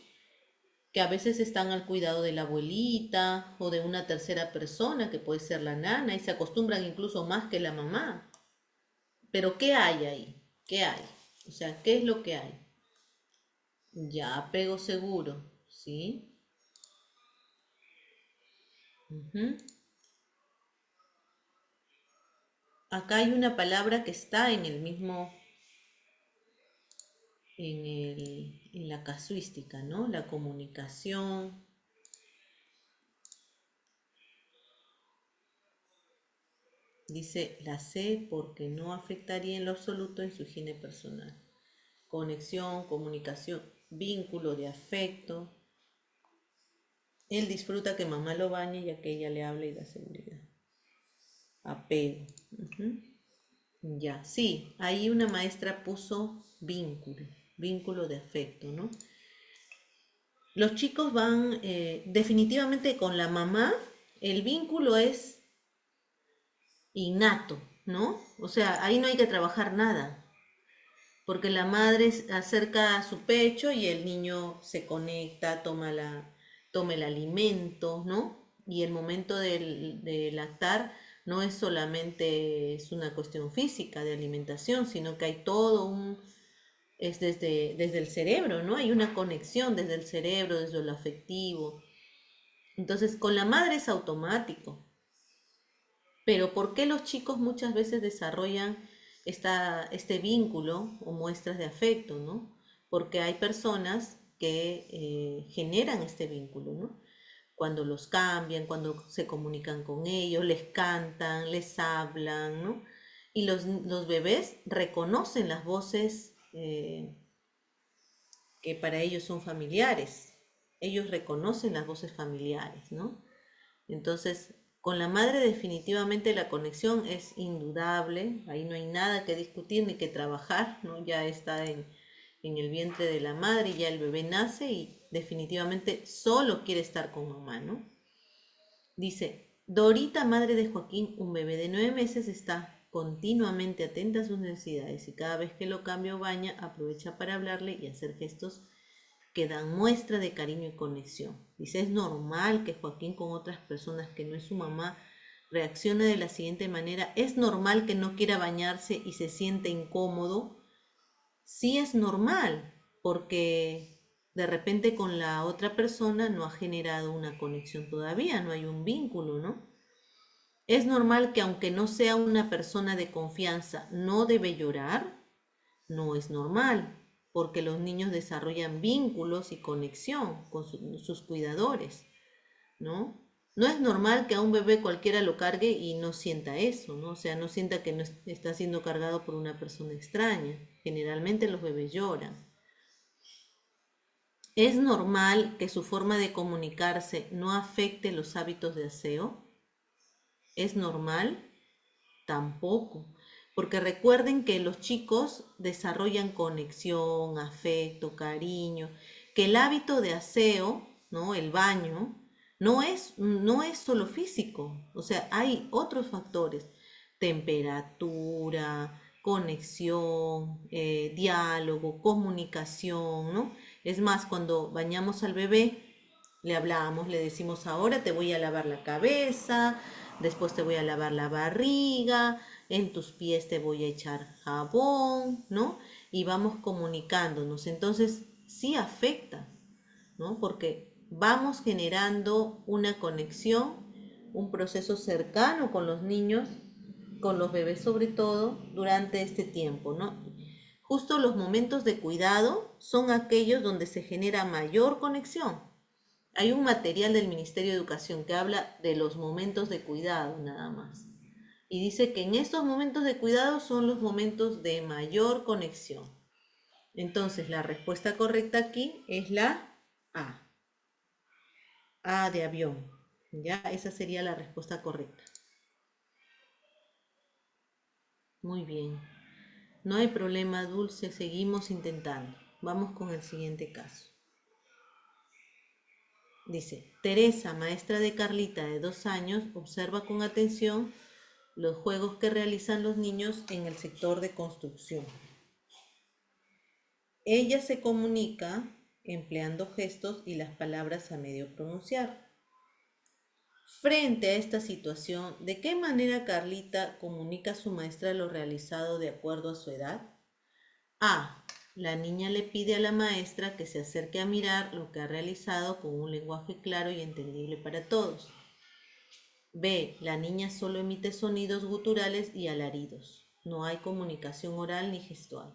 que a veces están al cuidado de la abuelita o de una tercera persona, que puede ser la nana, y se acostumbran incluso más que la mamá. Pero ¿qué hay ahí? ¿Qué hay? O sea, ¿qué es lo que hay? Ya, apego seguro, ¿sí? Ujú. Acá hay una palabra que está en el mismo, en la casuística, ¿no? La comunicación. Dice la C porque no afectaría en lo absoluto en su higiene personal. Conexión, comunicación, vínculo de afecto. Él disfruta que mamá lo bañe ya que ella le habla y da seguridad. Apego. Ya, sí, ahí una maestra puso vínculo, vínculo de afecto, ¿no? Los chicos van definitivamente con la mamá, el vínculo es innato, ¿no? O sea, ahí no hay que trabajar nada, porque la madre acerca a su pecho y el niño se conecta, toma el alimento, ¿no? Y el momento de lactar no es solamente es una cuestión física de alimentación, sino que hay todo es desde el cerebro, ¿no? Hay una conexión desde el cerebro, desde lo afectivo. Entonces, con la madre es automático. Pero ¿por qué los chicos muchas veces desarrollan este vínculo o muestras de afecto, ¿no? Porque hay personas que generan este vínculo, ¿no? Cuando los cambian, cuando se comunican con ellos, les cantan, les hablan, ¿no? Y los bebés reconocen las voces que para ellos son familiares. Ellos reconocen las voces familiares, ¿no? Entonces, con la madre definitivamente la conexión es indudable, ahí no hay nada que discutir ni que trabajar, ¿no? Ya está en el vientre de la madre, ya el bebé nace y definitivamente solo quiere estar con mamá, ¿no? Dice, Dorita, madre de Joaquín, un bebé de 9 meses, está continuamente atenta a sus necesidades y cada vez que lo cambia o baña, aprovecha para hablarle y hacer gestos que dan muestra de cariño y conexión. Dice, es normal que Joaquín con otras personas que no es su mamá reaccione de la siguiente manera. Es normal que no quiera bañarse y se siente incómodo. Sí es normal, porque de repente con la otra persona no ha generado una conexión todavía, no hay un vínculo, ¿no? Es normal que aunque no sea una persona de confianza, no debe llorar. No es normal, porque los niños desarrollan vínculos y conexión con sus cuidadores, ¿no? No es normal que a un bebé cualquiera lo cargue y no sienta eso, ¿no? O sea, no sienta que no está siendo cargado por una persona extraña. Generalmente los bebés lloran. ¿Es normal que su forma de comunicarse no afecte los hábitos de aseo? ¿Es normal? Tampoco, porque recuerden que los chicos desarrollan conexión, afecto, cariño, que el hábito de aseo, ¿no? El baño, no es solo físico, o sea, hay otros factores, temperatura, conexión, diálogo, comunicación, ¿no? Es más, cuando bañamos al bebé, le hablamos, le decimos ahora te voy a lavar la cabeza, después te voy a lavar la barriga, en tus pies te voy a echar jabón, ¿no? Y vamos comunicándonos. Entonces, sí afecta, ¿no? Porque vamos generando una conexión, un proceso cercano con los niños, con los bebés sobre todo, durante este tiempo, ¿no? Justo los momentos de cuidado son aquellos donde se genera mayor conexión. Hay un material del Ministerio de Educación que habla de los momentos de cuidado nada más. Y dice que en estos momentos de cuidado son los momentos de mayor conexión. Entonces, la respuesta correcta aquí es la A. A de avión. Ya, esa sería la respuesta correcta. Muy bien. No hay problema, Dulce, seguimos intentando. Vamos con el siguiente caso. Dice, Teresa, maestra de Carlita de 2 años, observa con atención los juegos que realizan los niños en el sector de construcción. Ella se comunica empleando gestos y las palabras a medio pronunciar. Frente a esta situación, ¿de qué manera Carlita comunica a su maestra lo realizado de acuerdo a su edad? A. La niña le pide a la maestra que se acerque a mirar lo que ha realizado con un lenguaje claro y entendible para todos. B. La niña solo emite sonidos guturales y alaridos. No hay comunicación oral ni gestual.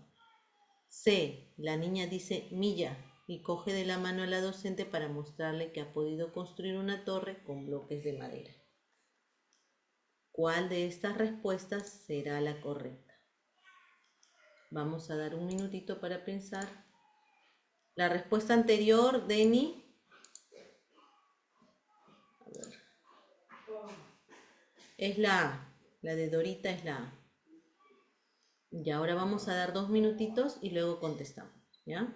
C. La niña dice milla y coge de la mano a la docente para mostrarle que ha podido construir una torre con bloques de madera. ¿Cuál de estas respuestas será la correcta? Vamos a dar un minutito para pensar. La respuesta anterior, Denny, es la A. La de Dorita es la A. Y ahora vamos a dar 2 minutitos y luego contestamos, ¿ya?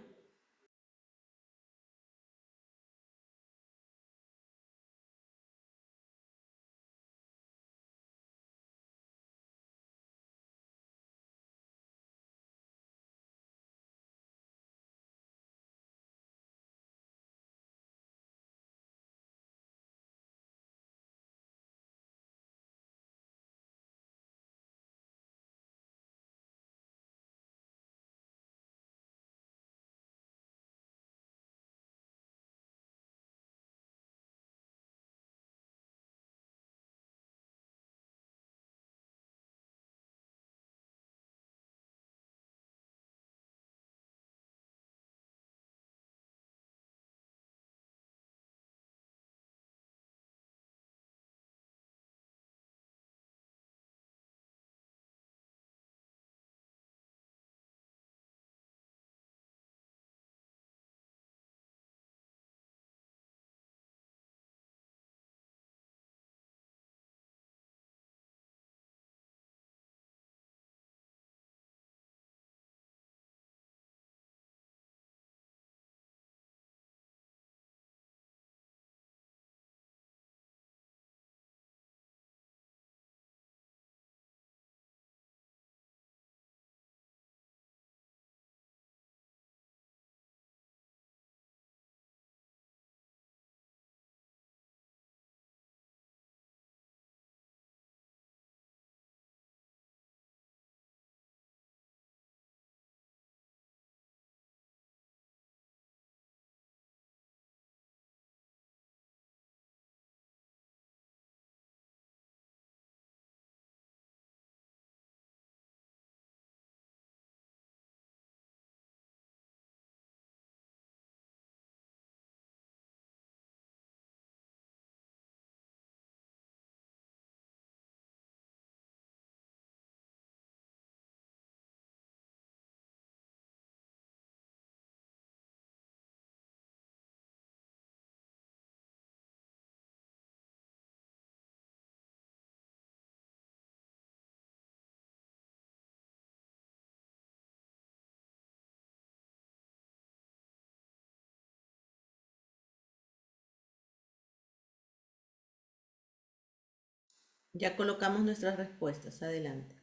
Ya colocamos nuestras respuestas. Adelante.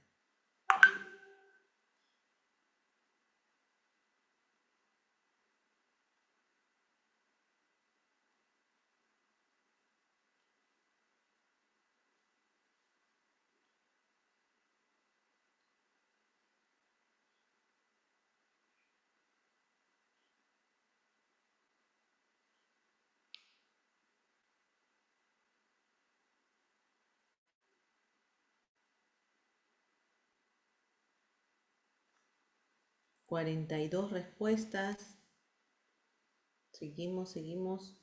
Cuarenta y dos respuestas. Seguimos, seguimos.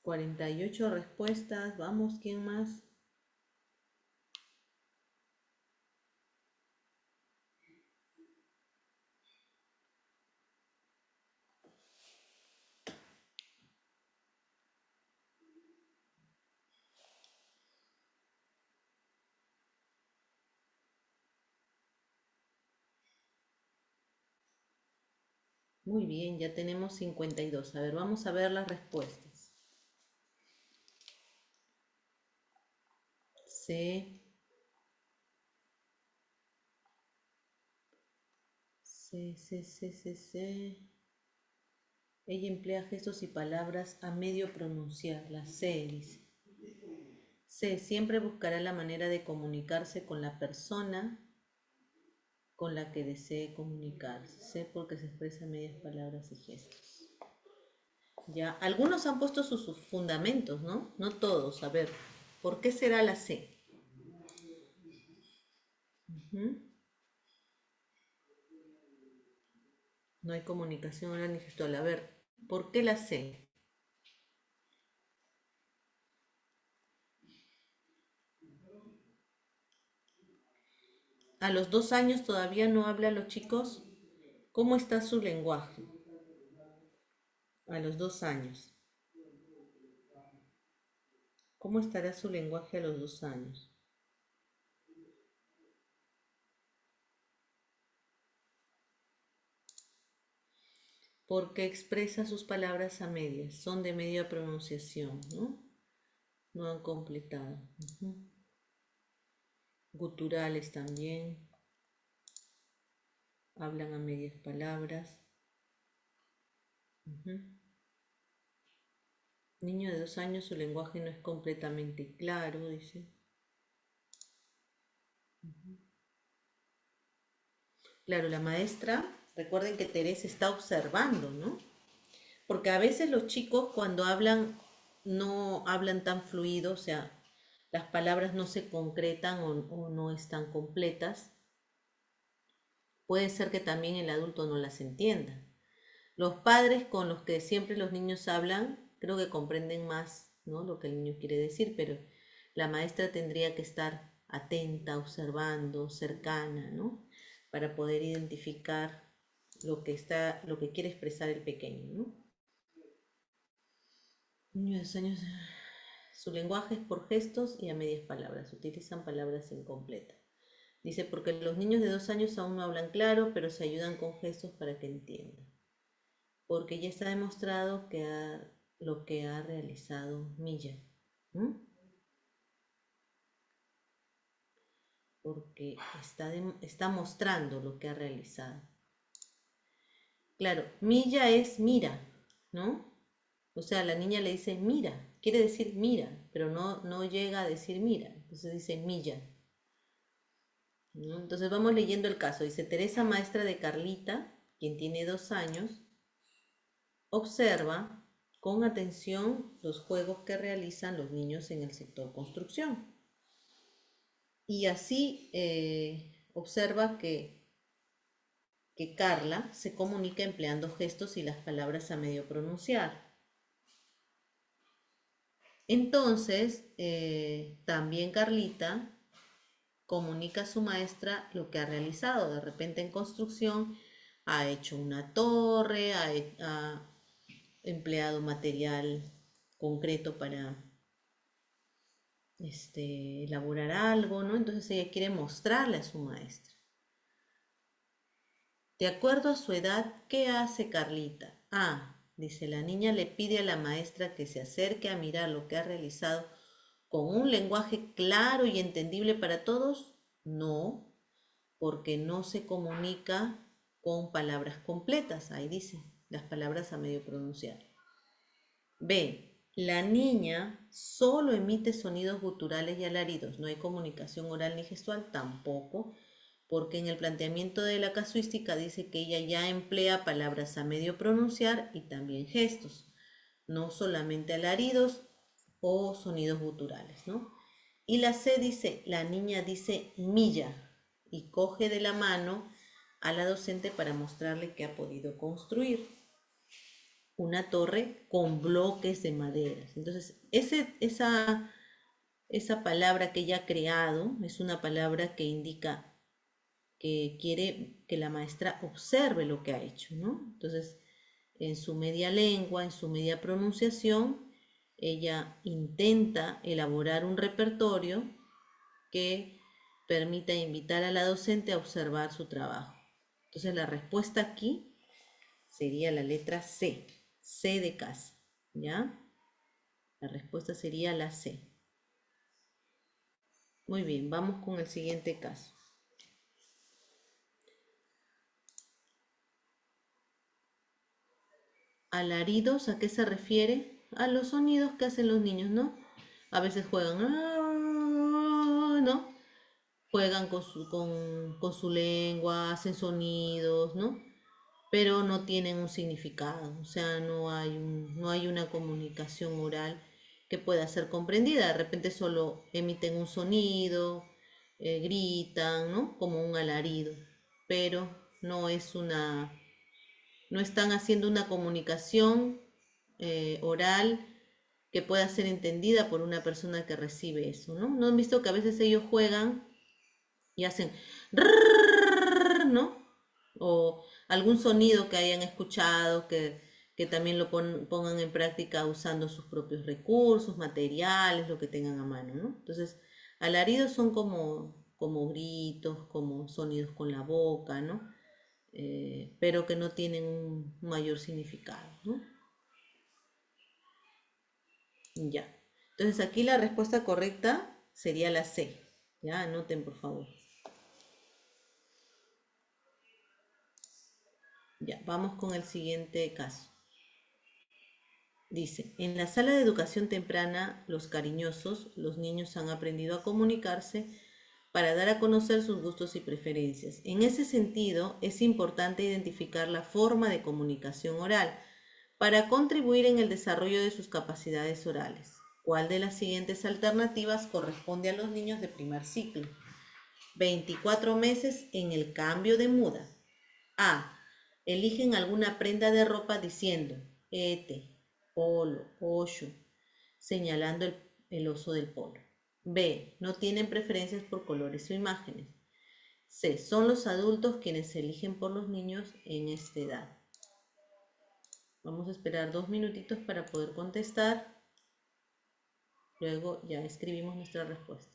Cuarenta y ocho respuestas. Vamos, ¿quién más? Muy bien, ya tenemos 52. A ver, vamos a ver las respuestas. C, C. Ella emplea gestos y palabras a medio pronunciar. La C dice. C, siempre buscará la manera de comunicarse con la persona con la que desee comunicarse. C, porque se expresa en medias palabras y gestos. Ya, algunos han puesto sus fundamentos, ¿no? No todos. A ver, ¿por qué será la C? Ujú. No hay comunicación oral ni gestual. A ver, ¿por qué la C? A los 2 años todavía no hablan los chicos. ¿Cómo está su lenguaje? A los 2 años. ¿Cómo estará su lenguaje a los 2 años? Porque expresa sus palabras a medias, son de media pronunciación, ¿no? No han completado. Guturales también, hablan a medias palabras. Niño de 2 años, su lenguaje no es completamente claro, dice. Claro, la maestra, recuerden que Teresa está observando, ¿no? Porque a veces los chicos cuando hablan no hablan tan fluido, o sea, las palabras no se concretan o no están completas. Puede ser que también el adulto no las entienda. Los padres con los que siempre los niños hablan, creo que comprenden más, ¿no? Lo que el niño quiere decir, pero la maestra tendría que estar atenta, observando, cercana, ¿no? Para poder identificar lo que quiere expresar el pequeño, ¿no? Niño de 2 años, su lenguaje es por gestos y a medias palabras, utilizan palabras incompletas. Dice, porque los niños de 2 años aún no hablan claro, pero se ayudan con gestos para que entiendan. Porque ya está demostrado lo que ha realizado Milla. ¿Mm? Porque está mostrando lo que ha realizado. Claro, Milla es mira, ¿no? O sea, la niña le dice mira, quiere decir mira, pero no llega a decir mira, entonces dice Milla. ¿No? Entonces vamos leyendo el caso. Dice, Teresa, maestra de Carlita, quien tiene 2 años, observa con atención los juegos que realizan los niños en el sector construcción. Y así observa que Carla se comunica empleando gestos y las palabras a medio pronunciar. Entonces, también Carlita comunica a su maestra lo que ha realizado. De repente en construcción ha hecho una torre, ha empleado material concreto para elaborar algo, ¿no? Entonces ella quiere mostrarle a su maestra. De acuerdo a su edad, ¿qué hace Carlita? Ah, dice, la niña le pide a la maestra que se acerque a mirar lo que ha realizado con un lenguaje claro y entendible para todos. No, porque no se comunica con palabras completas. Ahí dice, las palabras a medio pronunciar. B. La niña solo emite sonidos guturales y alaridos. No hay comunicación oral ni gestual tampoco, porque en el planteamiento de la casuística dice que ella ya emplea palabras a medio pronunciar y también gestos, no solamente alaridos o sonidos guturales, ¿no? Y la C dice, la niña dice milla y coge de la mano a la docente para mostrarle que ha podido construir una torre con bloques de madera. Entonces, esa palabra que ella ha creado es una palabra que indica que quiere que la maestra observe lo que ha hecho, ¿no? Entonces, en su media lengua, en su media pronunciación, ella intenta elaborar un repertorio que permita invitar a la docente a observar su trabajo. Entonces, la respuesta aquí sería la letra C, C de casa, ¿ya? La respuesta sería la C. Muy bien, vamos con el siguiente caso. Alaridos, ¿a qué se refiere? A los sonidos que hacen los niños, ¿no? A veces juegan, ¿no? Juegan con su lengua, hacen sonidos, ¿no? Pero no tienen un significado, o sea, no hay una comunicación oral que pueda ser comprendida. De repente solo emiten un sonido, gritan, ¿no? Como un alarido, pero no es no están haciendo una comunicación oral que pueda ser entendida por una persona que recibe eso, ¿no? ¿No han visto que a veces ellos juegan y hacen rrrr, ¿no? O algún sonido que hayan escuchado que también lo pongan en práctica usando sus propios recursos, materiales, lo que tengan a mano, ¿no? Entonces, alaridos son como gritos, como sonidos con la boca, ¿no? Pero que no tienen un mayor significado, ¿no? Ya. Entonces aquí la respuesta correcta sería la C. Ya, anoten por favor. Ya, vamos con el siguiente caso. Dice, en la sala de educación temprana, los cariñosos, los niños han aprendido a comunicarse para dar a conocer sus gustos y preferencias. En ese sentido, es importante identificar la forma de comunicación oral para contribuir en el desarrollo de sus capacidades orales. ¿Cuál de las siguientes alternativas corresponde a los niños de primer ciclo? 24 meses en el cambio de muda. A. Eligen alguna prenda de ropa diciendo ete, polo, ocho, señalando el oso del polo. B. No tienen preferencias por colores o imágenes. C. Son los adultos quienes se eligen por los niños en esta edad. Vamos a esperar 2 minutitos para poder contestar. Luego ya escribimos nuestra respuesta.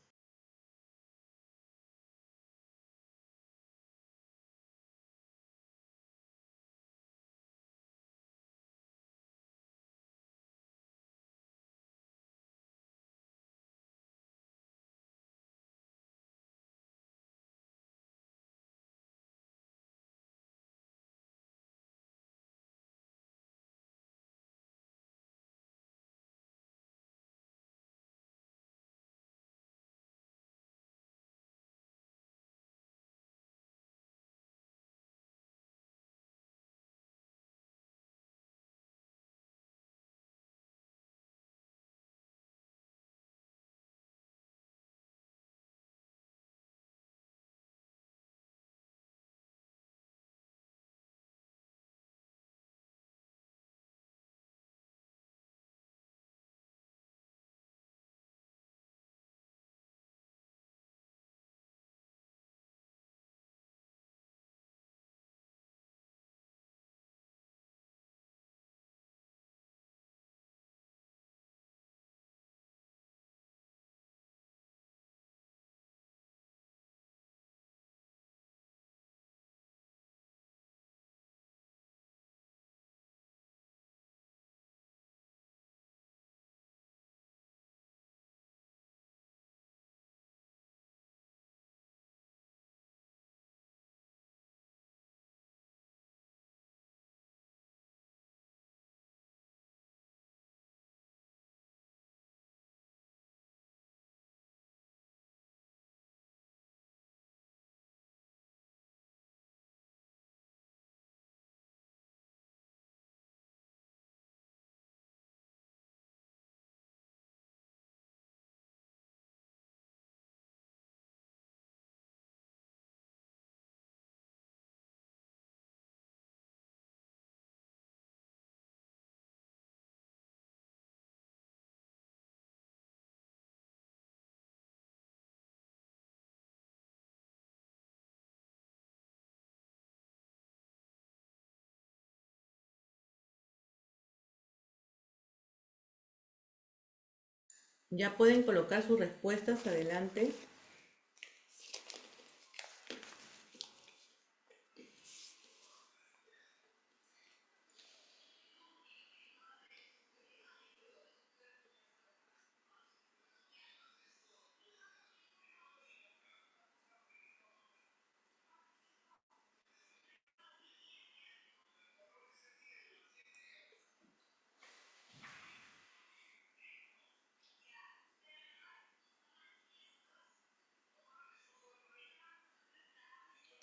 Ya pueden colocar sus respuestas adelante.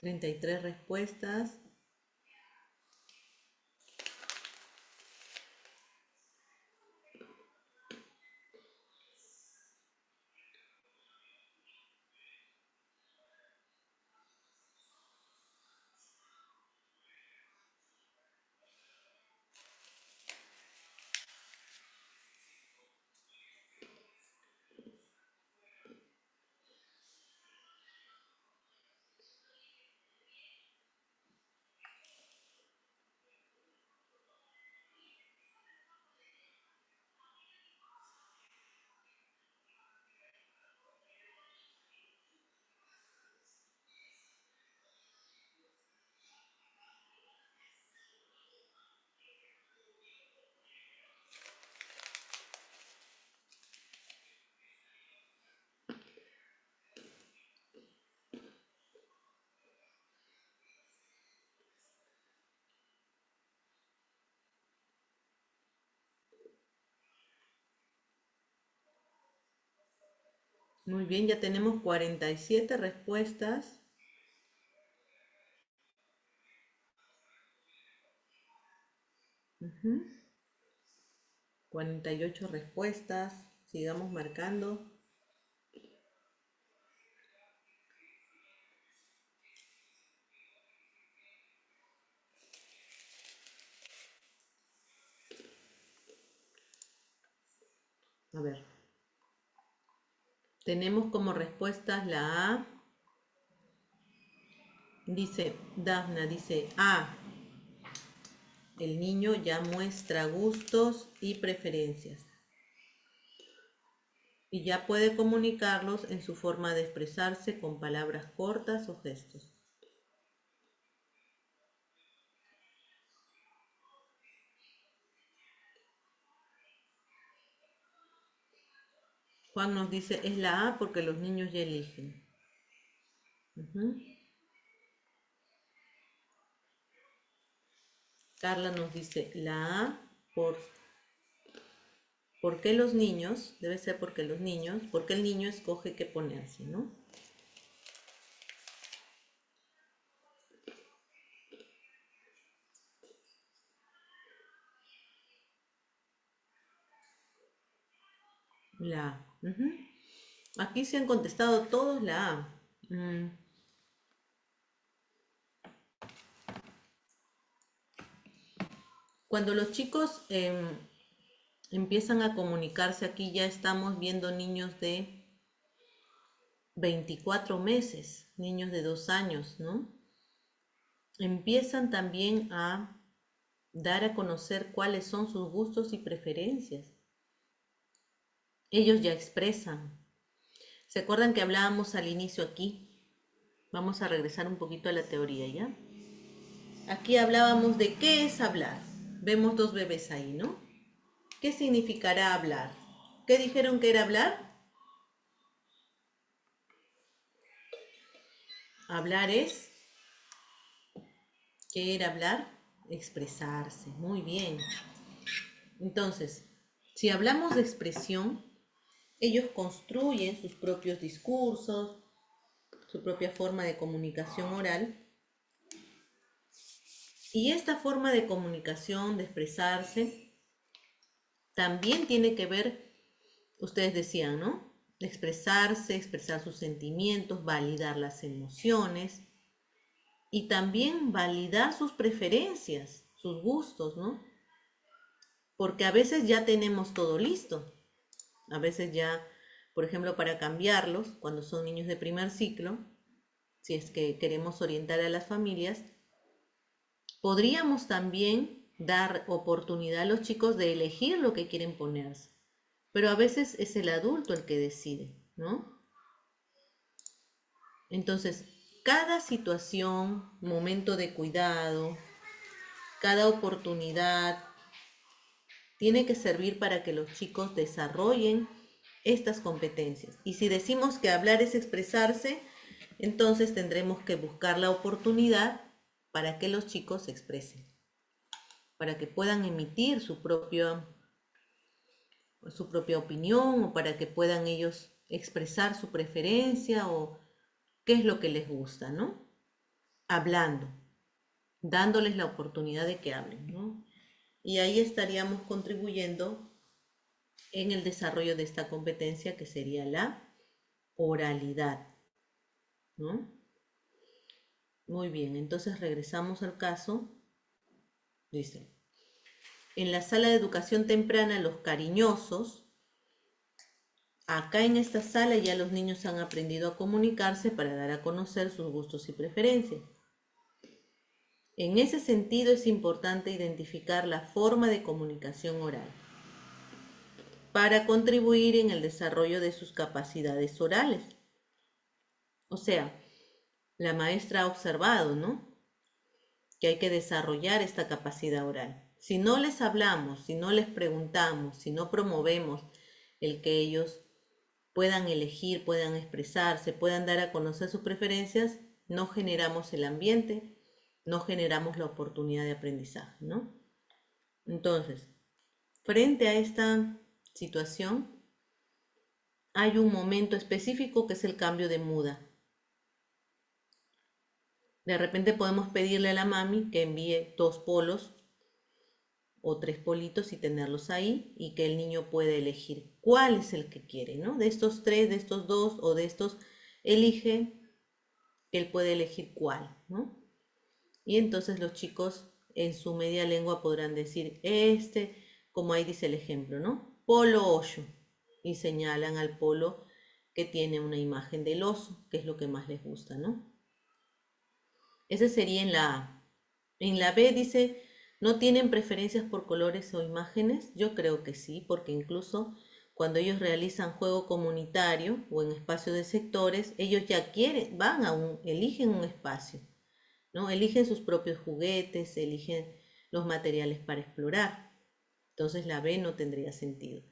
Treinta y tres respuestas. Muy bien, ya tenemos 47 respuestas. Ujú. 48 respuestas. Sigamos marcando. A ver. Tenemos como respuestas la A. Dice, Dafna dice A. El niño ya muestra gustos y preferencias. Y ya puede comunicarlos en su forma de expresarse con palabras cortas o gestos. Juan nos dice, es la A porque los niños ya eligen. Ujú. Carla nos dice, la A ¿por qué los niños? Debe ser porque los niños, porque el niño escoge qué ponerse, ¿no? La A. Ujú. Aquí se han contestado todos la A. Cuando los chicos empiezan a comunicarse, aquí ya estamos viendo niños de 24 meses, niños de 2 años, ¿no? Empiezan también a dar a conocer cuáles son sus gustos y preferencias. Ellos ya expresan. ¿Se acuerdan que hablábamos al inicio aquí? Vamos a regresar un poquito a la teoría, ¿ya? Aquí hablábamos de qué es hablar. Vemos dos bebés ahí, ¿no? ¿Qué significará hablar? ¿Qué dijeron que era hablar? Hablar es, ¿qué era hablar? Expresarse. Muy bien. Entonces, si hablamos de expresión, ellos construyen sus propios discursos, su propia forma de comunicación oral. Y esta forma de comunicación, de expresarse, también tiene que ver, ustedes decían, ¿no? Expresarse, expresar sus sentimientos, validar las emociones y también validar sus preferencias, sus gustos, ¿no? Porque a veces ya tenemos todo listo. A veces ya, por ejemplo, para cambiarlos, cuando son niños de primer ciclo, si es que queremos orientar a las familias, podríamos también dar oportunidad a los chicos de elegir lo que quieren ponerse. pero a veces es el adulto el que decide, ¿no? Entonces, cada situación, momento de cuidado, cada oportunidad tiene que servir para que los chicos desarrollen estas competencias. Y si decimos que hablar es expresarse, entonces tendremos que buscar la oportunidad para que los chicos se expresen, para que puedan emitir su propia opinión o para que puedan ellos expresar su preferencia o qué es lo que les gusta, ¿no? Hablando, dándoles la oportunidad de que hablen, ¿no? Y ahí estaríamos contribuyendo en el desarrollo de esta competencia que sería la oralidad, ¿no? Muy bien, entonces regresamos al caso. Dice, en la sala de educación temprana, los cariñosos, acá en esta sala ya los niños han aprendido a comunicarse para dar a conocer sus gustos y preferencias. En ese sentido es importante identificar la forma de comunicación oral para contribuir en el desarrollo de sus capacidades orales. O sea, la maestra ha observado, ¿no? Que hay que desarrollar esta capacidad oral. Si no les hablamos, si no les preguntamos, si no promovemos el que ellos puedan elegir, puedan expresarse, puedan dar a conocer sus preferencias, no generamos el ambiente, no generamos la oportunidad de aprendizaje, ¿no? Entonces, frente a esta situación, hay un momento específico que es el cambio de muda. De repente podemos pedirle a la mami que envíe 2 polos o 3 politos y tenerlos ahí y que el niño pueda elegir cuál es el que quiere, ¿no? De estos 3, de estos 2 o de estos, elige, él puede elegir cuál, ¿no? Y entonces los chicos en su media lengua podrán decir como ahí dice el ejemplo, ¿no? Polo 8 y señalan al polo que tiene una imagen del oso, que es lo que más les gusta, ¿no? Ese sería en la A. En la B dice, ¿no tienen preferencias por colores o imágenes? Yo creo que sí, porque incluso cuando ellos realizan juego comunitario o en espacio de sectores, ellos ya quieren, eligen un espacio, ¿no? Eligen sus propios juguetes, eligen los materiales para explorar. Entonces la B no tendría sentido.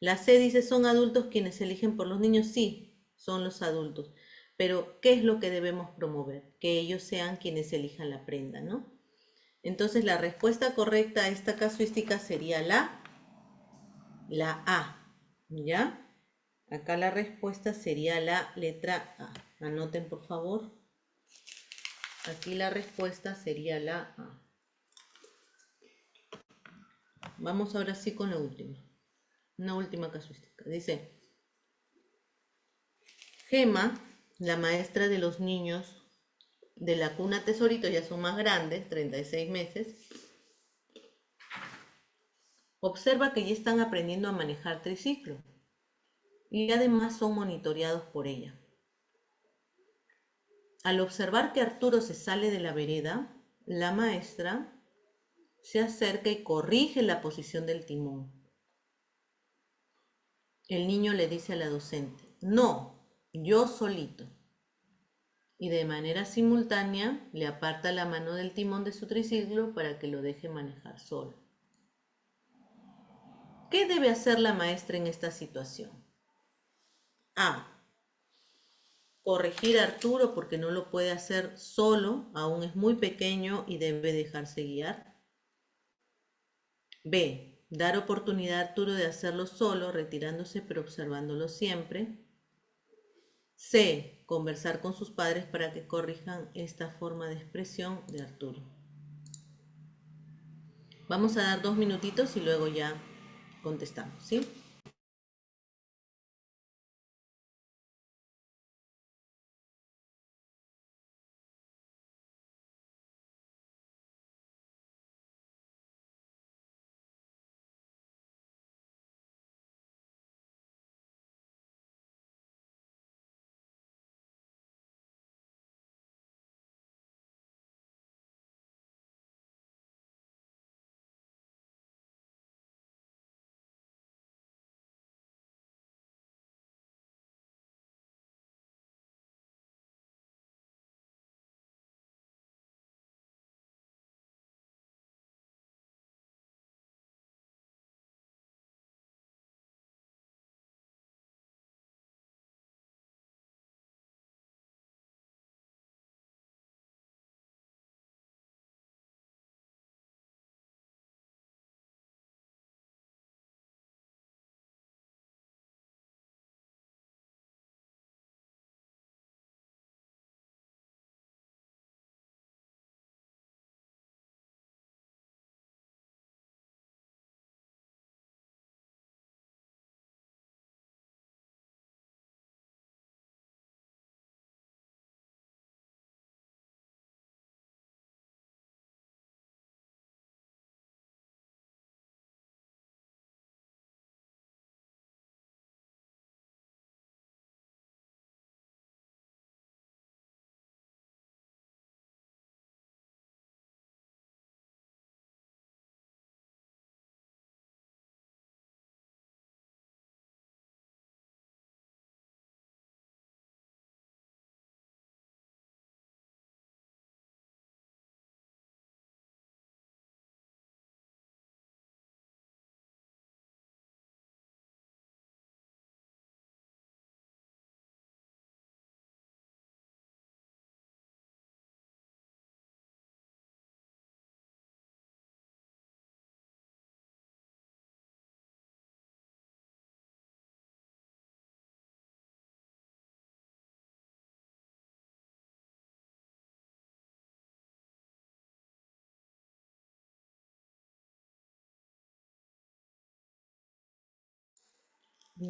La C dice, ¿son adultos quienes eligen por los niños? Sí, son los adultos. Pero, ¿qué es lo que debemos promover? Que ellos sean quienes elijan la prenda, ¿no? Entonces, la respuesta correcta a esta casuística sería la A, ¿ya? Acá la respuesta sería la letra A. Anoten, por favor. Aquí la respuesta sería la A. Vamos ahora sí con la última. Una última casuística. Dice, Gema, la maestra de los niños de la cuna Tesorito, ya son más grandes, 36 meses, observa que ya están aprendiendo a manejar triciclo y además son monitoreados por ella. Al observar que Arturo se sale de la vereda, la maestra se acerca y corrige la posición del timón. El niño le dice a la docente, no, yo solito. Y de manera simultánea le aparta la mano del timón de su triciclo para que lo deje manejar solo. ¿Qué debe hacer la maestra en esta situación? A. Corregir a Arturo porque no lo puede hacer solo, aún es muy pequeño y debe dejarse guiar. B. Dar oportunidad a Arturo de hacerlo solo, retirándose pero observándolo siempre. C. Conversar con sus padres para que corrijan esta forma de expresión de Arturo. Vamos a dar 2 minutitos y luego ya contestamos, ¿sí?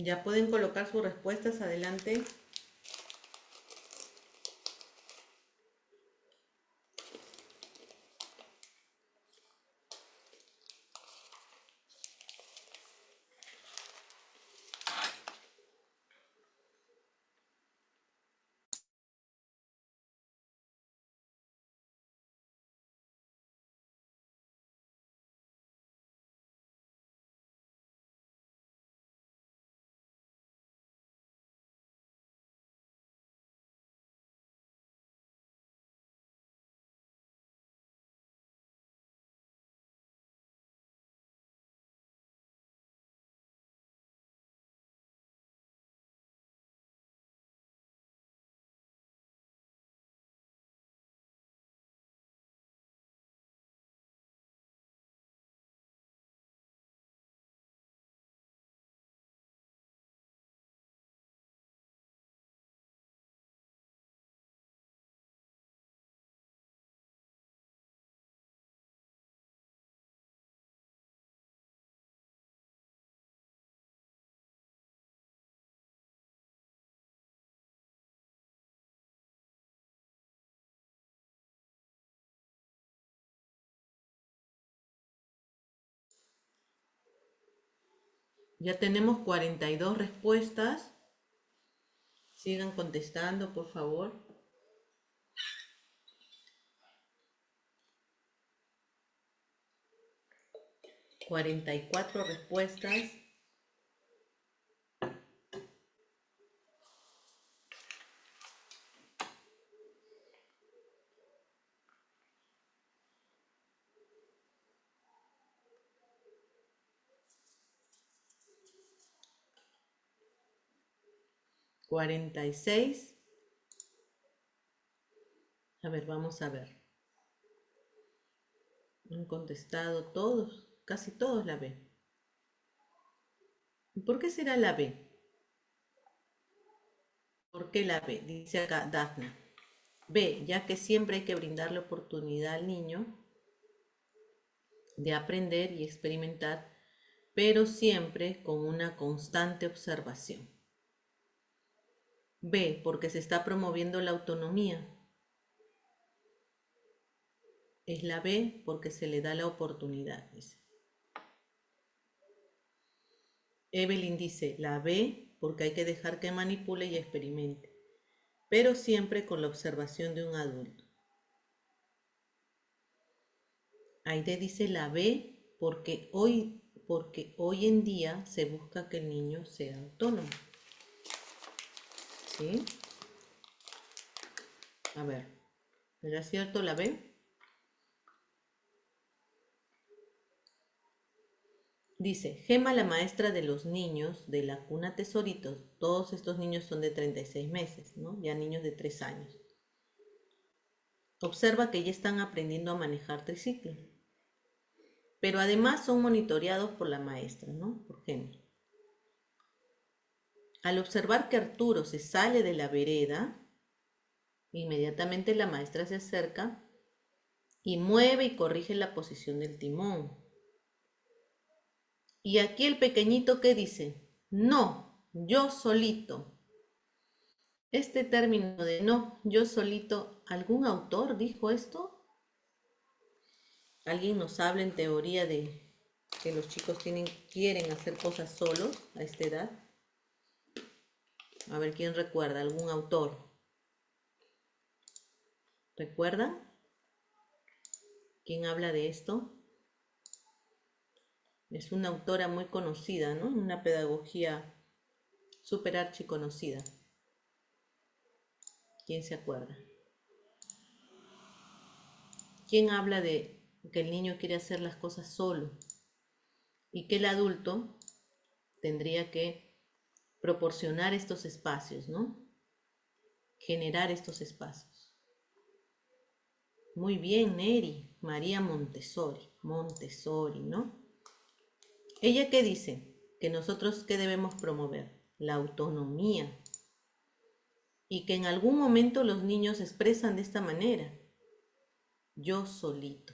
Ya pueden colocar sus respuestas adelante. Ya tenemos 42 respuestas. Sigan contestando, por favor. 44 respuestas. 46. A ver, vamos a ver. Han contestado todos, casi todos la B. ¿Por qué será la B? ¿Por qué la B? Dice acá Dafna. B, ya que siempre hay que brindarle oportunidad al niño de aprender y experimentar, pero siempre con una constante observación. B, porque se está promoviendo la autonomía. Es la B porque se le da la oportunidad, dice. Evelyn dice la B porque hay que dejar que manipule y experimente, pero siempre con la observación de un adulto. Aide dice la B porque hoy en día se busca que el niño sea autónomo. ¿Sí? A ver, ¿era cierto la B? Dice, Gema, la maestra de los niños de la cuna Tesoritos, todos estos niños son de 36 meses, ¿no? Ya niños de 3 años. Observa que ya están aprendiendo a manejar triciclo. Pero además son monitoreados por la maestra, ¿no? Por Gema. Al observar que Arturo se sale de la vereda, inmediatamente la maestra se acerca y mueve y corrige la posición del timón. Y aquí el pequeñito que dice, no, yo solito. Este término de no, yo solito, ¿algún autor dijo esto? ¿Alguien nos habla en teoría de que los chicos quieren hacer cosas solos a esta edad? A ver, ¿quién recuerda? ¿Algún autor? ¿Recuerdan? ¿Quién habla de esto? Es una autora muy conocida, ¿no? Una pedagogía súper archiconocida. ¿Quién se acuerda? ¿Quién habla de que el niño quiere hacer las cosas solo y que el adulto tendría que proporcionar estos espacios, ¿no? Generar estos espacios. Muy bien, Neri, María Montessori, ¿no? ¿Ella qué dice? Que nosotros, ¿qué debemos promover? La autonomía. Y que en algún momento los niños se expresan de esta manera. Yo solito.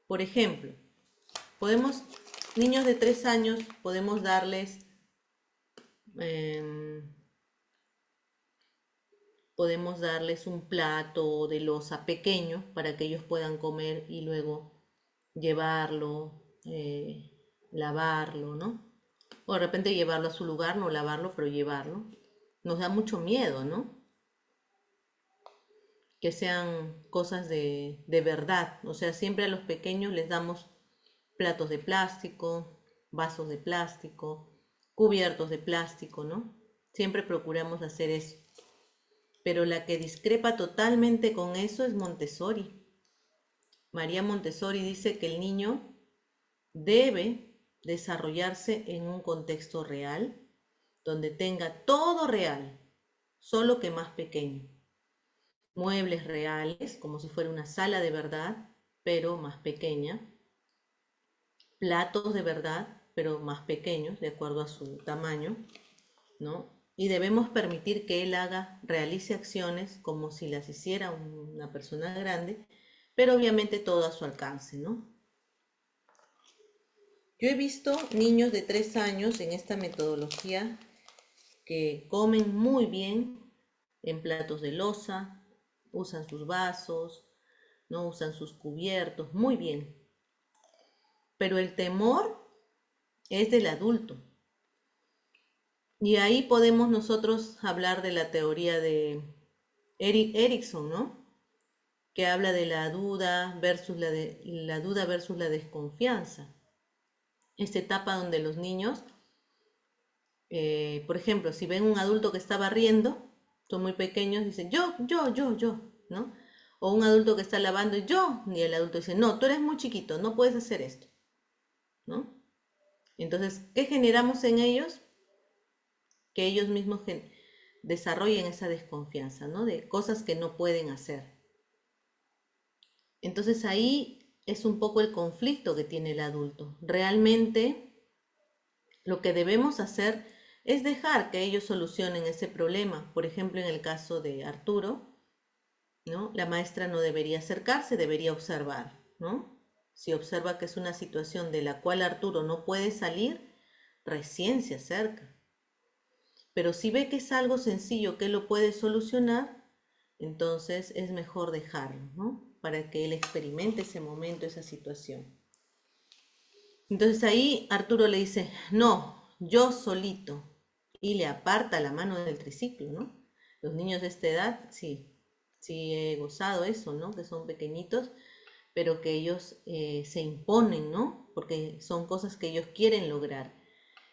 Por ejemplo, niños de 3 años, podemos darles em, podemos darles un plato de loza pequeño para que ellos puedan comer y luego llevarlo, lavarlo, ¿no? O de repente llevarlo a su lugar, no lavarlo, pero llevarlo. Nos da mucho miedo, ¿no? Que sean cosas de verdad. O sea, siempre a los pequeños les damos platos de plástico, vasos de plástico, cubiertos de plástico, ¿no? Siempre procuramos hacer eso. Pero la que discrepa totalmente con eso es Montessori. María Montessori dice que el niño debe desarrollarse en un contexto real, donde tenga todo real, solo que más pequeño. Muebles reales, como si fuera una sala de verdad, pero más pequeña. Platos de verdad, pero más pequeños, de acuerdo a su tamaño, ¿no? Y debemos permitir que él realice acciones como si las hiciera una persona grande, pero obviamente todo a su alcance, ¿no? Yo he visto niños de 3 años en esta metodología que comen muy bien en platos de loza, usan sus vasos, no usan sus cubiertos, muy bien. Pero el temor es del adulto. Y ahí podemos nosotros hablar de la teoría de Erik Erikson, ¿no? Que habla de la duda versus la duda versus la desconfianza. Esta etapa donde los niños, por ejemplo, si ven un adulto que está barriendo, son muy pequeños, dicen yo, ¿no? O un adulto que está lavando y el adulto dice, no, tú eres muy chiquito, no puedes hacer esto, ¿no? Entonces, ¿qué generamos en ellos? Que ellos mismos desarrollen esa desconfianza, ¿no? De cosas que no pueden hacer. Entonces ahí es un poco el conflicto que tiene el adulto. Realmente lo que debemos hacer es dejar que ellos solucionen ese problema. Por ejemplo, en el caso de Arturo, ¿no? La maestra no debería acercarse, debería observar, ¿no? Si observa que es una situación de la cual Arturo no puede salir, recién se acerca. Pero si ve que es algo sencillo que él lo puede solucionar, entonces es mejor dejarlo, ¿no? Para que él experimente ese momento, esa situación. Entonces ahí Arturo le dice, no, yo solito, y le aparta la mano del triciclo, ¿no? Los niños de esta edad, sí, sí he gozado eso, ¿no? Que son pequeñitos, pero que ellos se imponen, ¿no? Porque son cosas que ellos quieren lograr.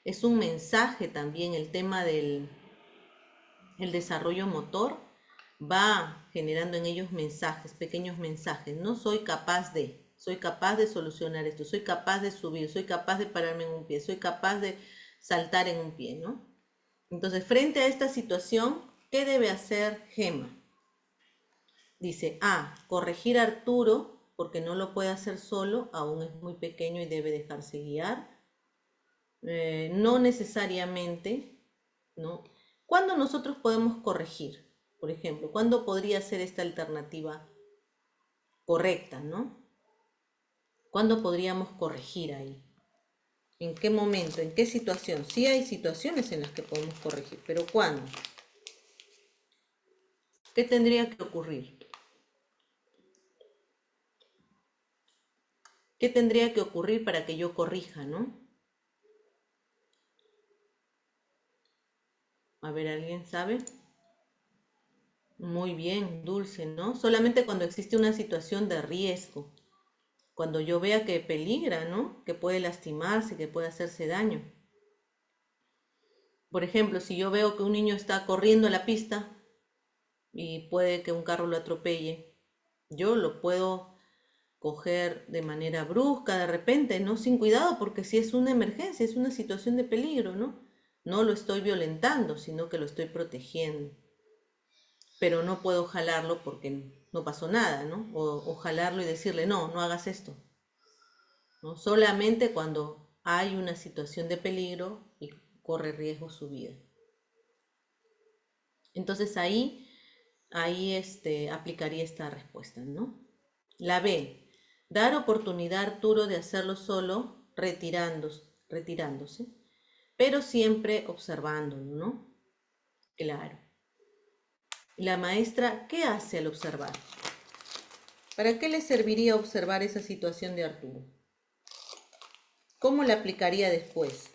Es un mensaje también el tema del desarrollo motor, va generando en ellos mensajes, pequeños mensajes. No soy capaz de solucionar esto, soy capaz de subir, soy capaz de pararme en un pie, soy capaz de saltar en un pie, ¿no? Entonces, frente a esta situación, ¿qué debe hacer Gema? Dice, corregir a Arturo, porque no lo puede hacer solo, aún es muy pequeño y debe dejarse guiar. No necesariamente, ¿no? ¿Cuándo nosotros podemos corregir? Por ejemplo, ¿cuándo podría ser esta alternativa correcta, ¿no? ¿Cuándo podríamos corregir ahí? ¿En qué momento? ¿En qué situación? Sí hay situaciones en las que podemos corregir, pero ¿cuándo? ¿Qué tendría que ocurrir? ¿Qué tendría que ocurrir para que yo corrija, no? A ver, ¿alguien sabe? Muy bien, Dulce, ¿no? Solamente cuando existe una situación de riesgo, cuando yo vea que peligra, ¿no? Que puede lastimarse, que puede hacerse daño. Por ejemplo, si yo veo que un niño está corriendo a la pista y puede que un carro lo atropelle, yo lo puedo coger de manera brusca, de repente, ¿no? Sin cuidado, porque si es una emergencia, es una situación de peligro, ¿no? No lo estoy violentando, sino que lo estoy protegiendo. Pero no puedo jalarlo porque no pasó nada, ¿no? O jalarlo y decirle, no, no hagas esto, ¿no? Solamente cuando hay una situación de peligro y corre riesgo su vida. Entonces ahí aplicaría esta respuesta, ¿no? La B, dar oportunidad a Arturo de hacerlo solo, retirándose, pero siempre observándolo, ¿no? Claro. La maestra, ¿qué hace al observar? ¿Para qué le serviría observar esa situación de Arturo? ¿Cómo la aplicaría después?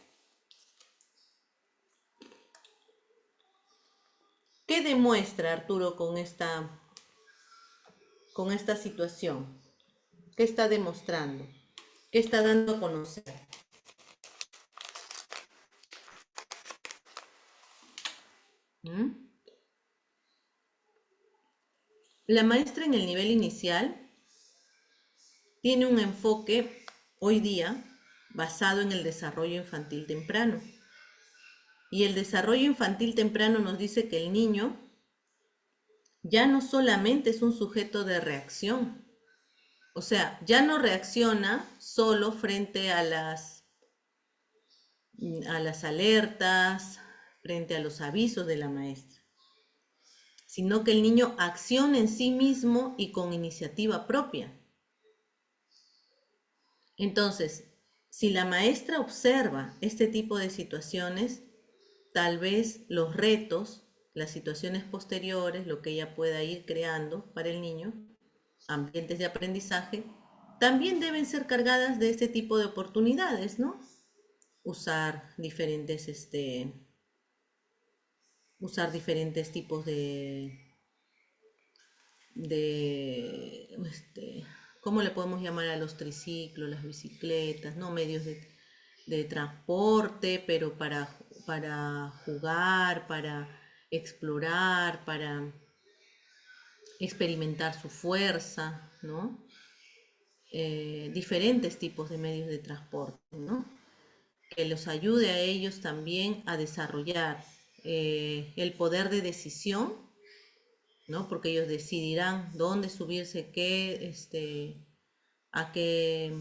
¿Qué demuestra Arturo con esta situación? ¿Qué está demostrando? ¿Qué está dando a conocer? ¿Mm? La maestra en el nivel inicial tiene un enfoque hoy día basado en el desarrollo infantil temprano. Y el desarrollo infantil temprano nos dice que el niño ya no solamente es un sujeto de reacción, o sea, ya no reacciona solo frente a las alertas, frente a los avisos de la maestra, sino que el niño acciona en sí mismo y con iniciativa propia. Entonces, si la maestra observa este tipo de situaciones, tal vez los retos, las situaciones posteriores, lo que ella pueda ir creando para el niño, ambientes de aprendizaje, también deben ser cargadas de este tipo de oportunidades, ¿no? Usar diferentes, usar diferentes tipos de ¿cómo le podemos llamar a los triciclos, las bicicletas, ¿no? Medios de transporte, pero para jugar, para explorar, para experimentar su fuerza, ¿no? Diferentes tipos de medios de transporte, ¿no? Que los ayude a ellos también a desarrollar el poder de decisión, ¿no? Porque ellos decidirán dónde subirse, a qué,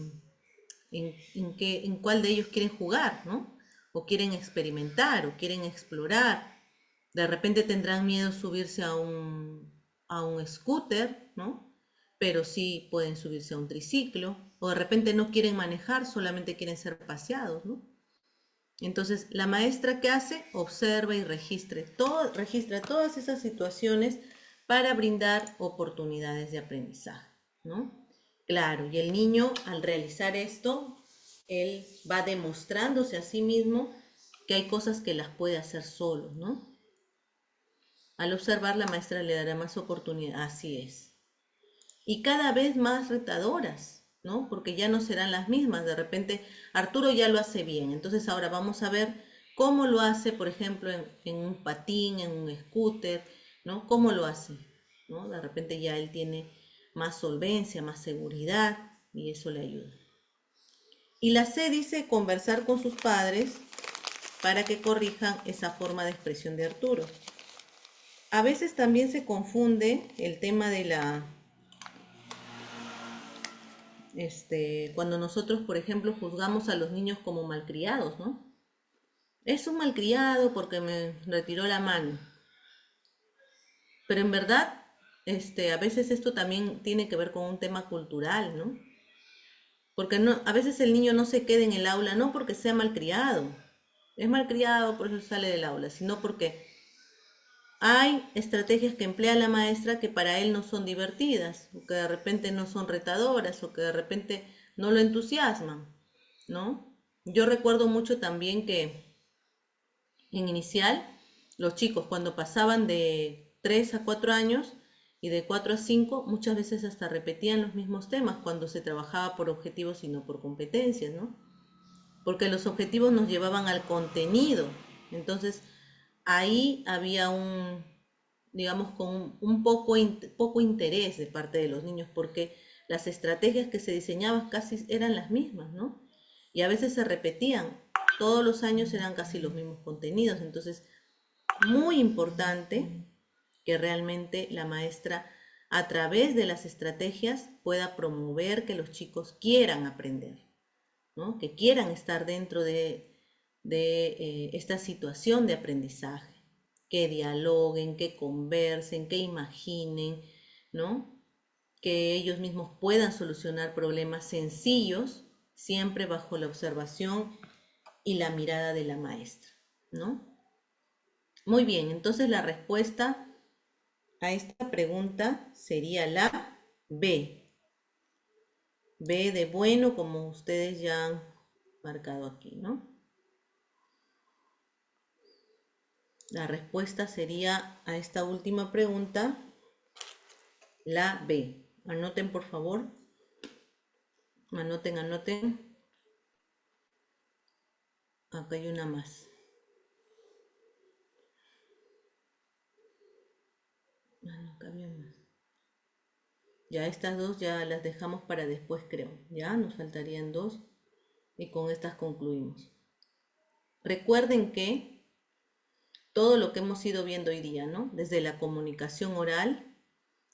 en cuál de ellos quieren jugar, ¿no? O quieren experimentar, o quieren explorar. De repente tendrán miedo subirse a un scooter, ¿no? Pero sí pueden subirse a un triciclo, o de repente no quieren manejar, solamente quieren ser paseados, ¿no? Entonces, la maestra, ¿qué hace? Observa y registra todas esas situaciones para brindar oportunidades de aprendizaje, ¿no? Claro, y el niño al realizar esto, él va demostrándose a sí mismo que hay cosas que las puede hacer solo, ¿no? Al observar, la maestra le dará más oportunidad, así es. Y cada vez más retadoras, ¿no? Porque ya no serán las mismas. De repente, Arturo ya lo hace bien. Entonces ahora vamos a ver cómo lo hace, por ejemplo, en un patín, en un scooter, ¿no? ¿Cómo lo hace? ¿No? De repente ya él tiene más solvencia, más seguridad y eso le ayuda. Y la C dice conversar con sus padres para que corrijan esa forma de expresión de Arturo. A veces también se confunde el tema de cuando nosotros, por ejemplo, juzgamos a los niños como malcriados, ¿no? Es un malcriado porque me retiró la mano. Pero en verdad, a veces esto también tiene que ver con un tema cultural, ¿no? Porque no, a veces el niño no se queda en el aula, no porque sea malcriado. Es malcriado, por eso sale del aula, sino porque hay estrategias que emplea la maestra que para él no son divertidas, o que de repente no son retadoras, o que de repente no lo entusiasman, ¿no? Yo recuerdo mucho también que en inicial, los chicos cuando pasaban de 3 a 4 años y de 4 a 5 muchas veces hasta repetían los mismos temas cuando se trabajaba por objetivos y no por competencias, ¿no? Porque los objetivos nos llevaban al contenido. Entonces, ahí había digamos, con un poco interés de parte de los niños, porque las estrategias que se diseñaban casi eran las mismas, ¿no? Y a veces se repetían, todos los años eran casi los mismos contenidos, entonces, muy importante que realmente la maestra, a través de las estrategias, pueda promover que los chicos quieran aprender, ¿no? Que quieran estar dentro de esta situación de aprendizaje, que dialoguen, que conversen, que imaginen, ¿no? Que ellos mismos puedan solucionar problemas sencillos, siempre bajo la observación y la mirada de la maestra, ¿no? Muy bien, entonces la respuesta a esta pregunta sería la B. B de bueno, como ustedes ya han marcado aquí, ¿no? La respuesta sería a esta última pregunta la B. Anoten, por favor. Anoten, anoten. Acá hay una más. Ah, no, acá había más. Ya estas dos ya las dejamos para después, creo. Ya nos faltarían dos y con estas concluimos. Recuerden que todo lo que hemos ido viendo hoy día, ¿no? Desde la comunicación oral,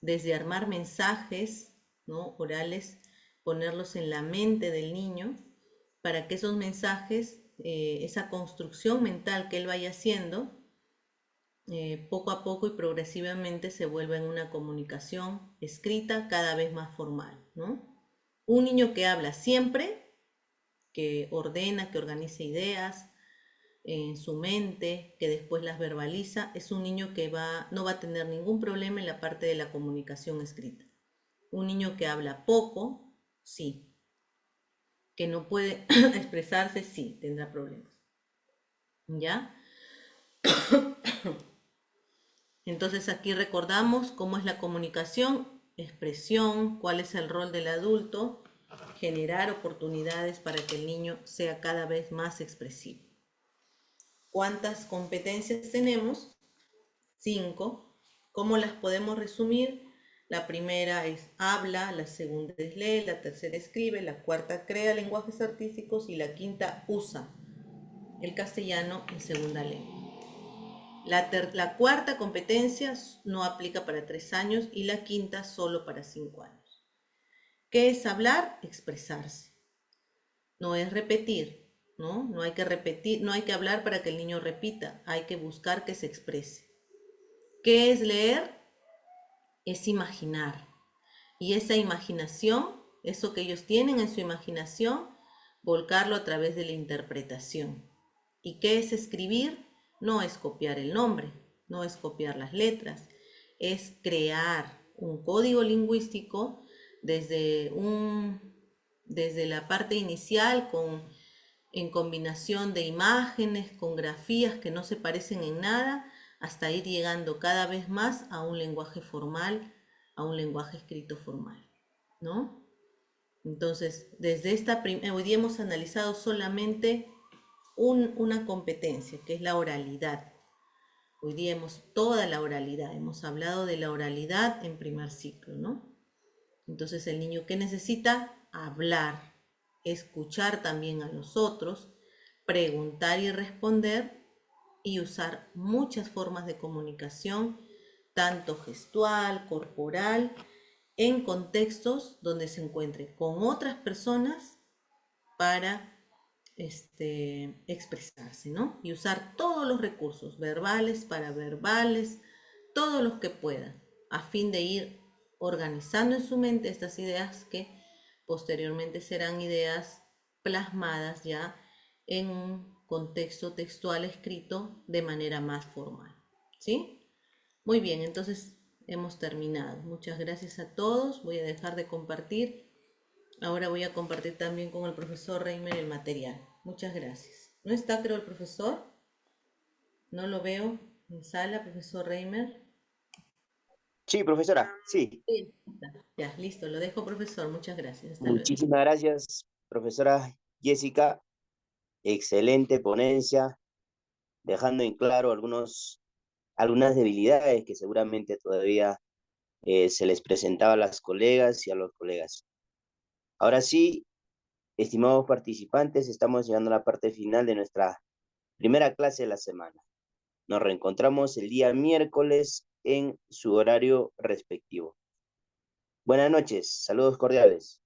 desde armar mensajes, ¿no? Orales, ponerlos en la mente del niño para que esos mensajes, esa construcción mental que él vaya haciendo, poco a poco y progresivamente se vuelva en una comunicación escrita cada vez más formal, ¿no? Un niño que habla siempre, que ordena, que organiza ideas en su mente, que después las verbaliza, es un niño que no va a tener ningún problema en la parte de la comunicación escrita. Un niño que habla poco, sí. Que no puede expresarse, sí, tendrá problemas. ¿Ya? Entonces aquí recordamos cómo es la comunicación, expresión, cuál es el rol del adulto, generar oportunidades para que el niño sea cada vez más expresivo. ¿Cuántas competencias tenemos? 5. ¿Cómo las podemos resumir? La primera es habla, la segunda es lee, la tercera escribe, la cuarta crea lenguajes artísticos y la quinta usa el castellano en segunda lengua. La cuarta competencia no aplica para 3 años y la quinta solo para 5 años. ¿Qué es hablar? Expresarse. No es repetir, ¿no? No hay que repetir, no hay que hablar para que el niño repita, hay que buscar que se exprese. ¿Qué es leer? Es imaginar. Y esa imaginación, eso que ellos tienen en su imaginación, volcarlo a través de la interpretación. ¿Y qué es escribir? No es copiar el nombre, no es copiar las letras, es crear un código lingüístico desde la parte inicial en combinación de imágenes, con grafías que no se parecen en nada, hasta ir llegando cada vez más a un lenguaje formal, a un lenguaje escrito formal, ¿no? Entonces, hoy día hemos analizado solamente una competencia, que es la oralidad. Hoy día toda la oralidad, hemos hablado de la oralidad en primer ciclo, ¿no? Entonces, el niño que necesita hablar, escuchar también a los otros, preguntar y responder y usar muchas formas de comunicación, tanto gestual, corporal, en contextos donde se encuentre con otras personas para expresarse, ¿no? Y usar todos los recursos, verbales, paraverbales, todos los que pueda, a fin de ir organizando en su mente estas ideas que posteriormente serán ideas plasmadas ya en un contexto textual escrito de manera más formal, ¿sí? Muy bien, entonces hemos terminado. Muchas gracias a todos. Voy a dejar de compartir. Ahora voy a compartir también con el profesor Reimer el material. Muchas gracias. ¿No está, creo, el profesor? No lo veo en sala, profesor Reimer. Sí, profesora, sí. Sí, ya, listo, lo dejo, profesor. Muchas gracias. Hasta luego. Muchísimas gracias, profesora Jessica. Excelente ponencia, dejando en claro algunas debilidades que seguramente todavía se les presentaba a las colegas y a los colegas. Ahora sí, estimados participantes, estamos llegando a la parte final de nuestra primera clase de la semana. Nos reencontramos el día miércoles en su horario respectivo. Buenas noches, saludos cordiales.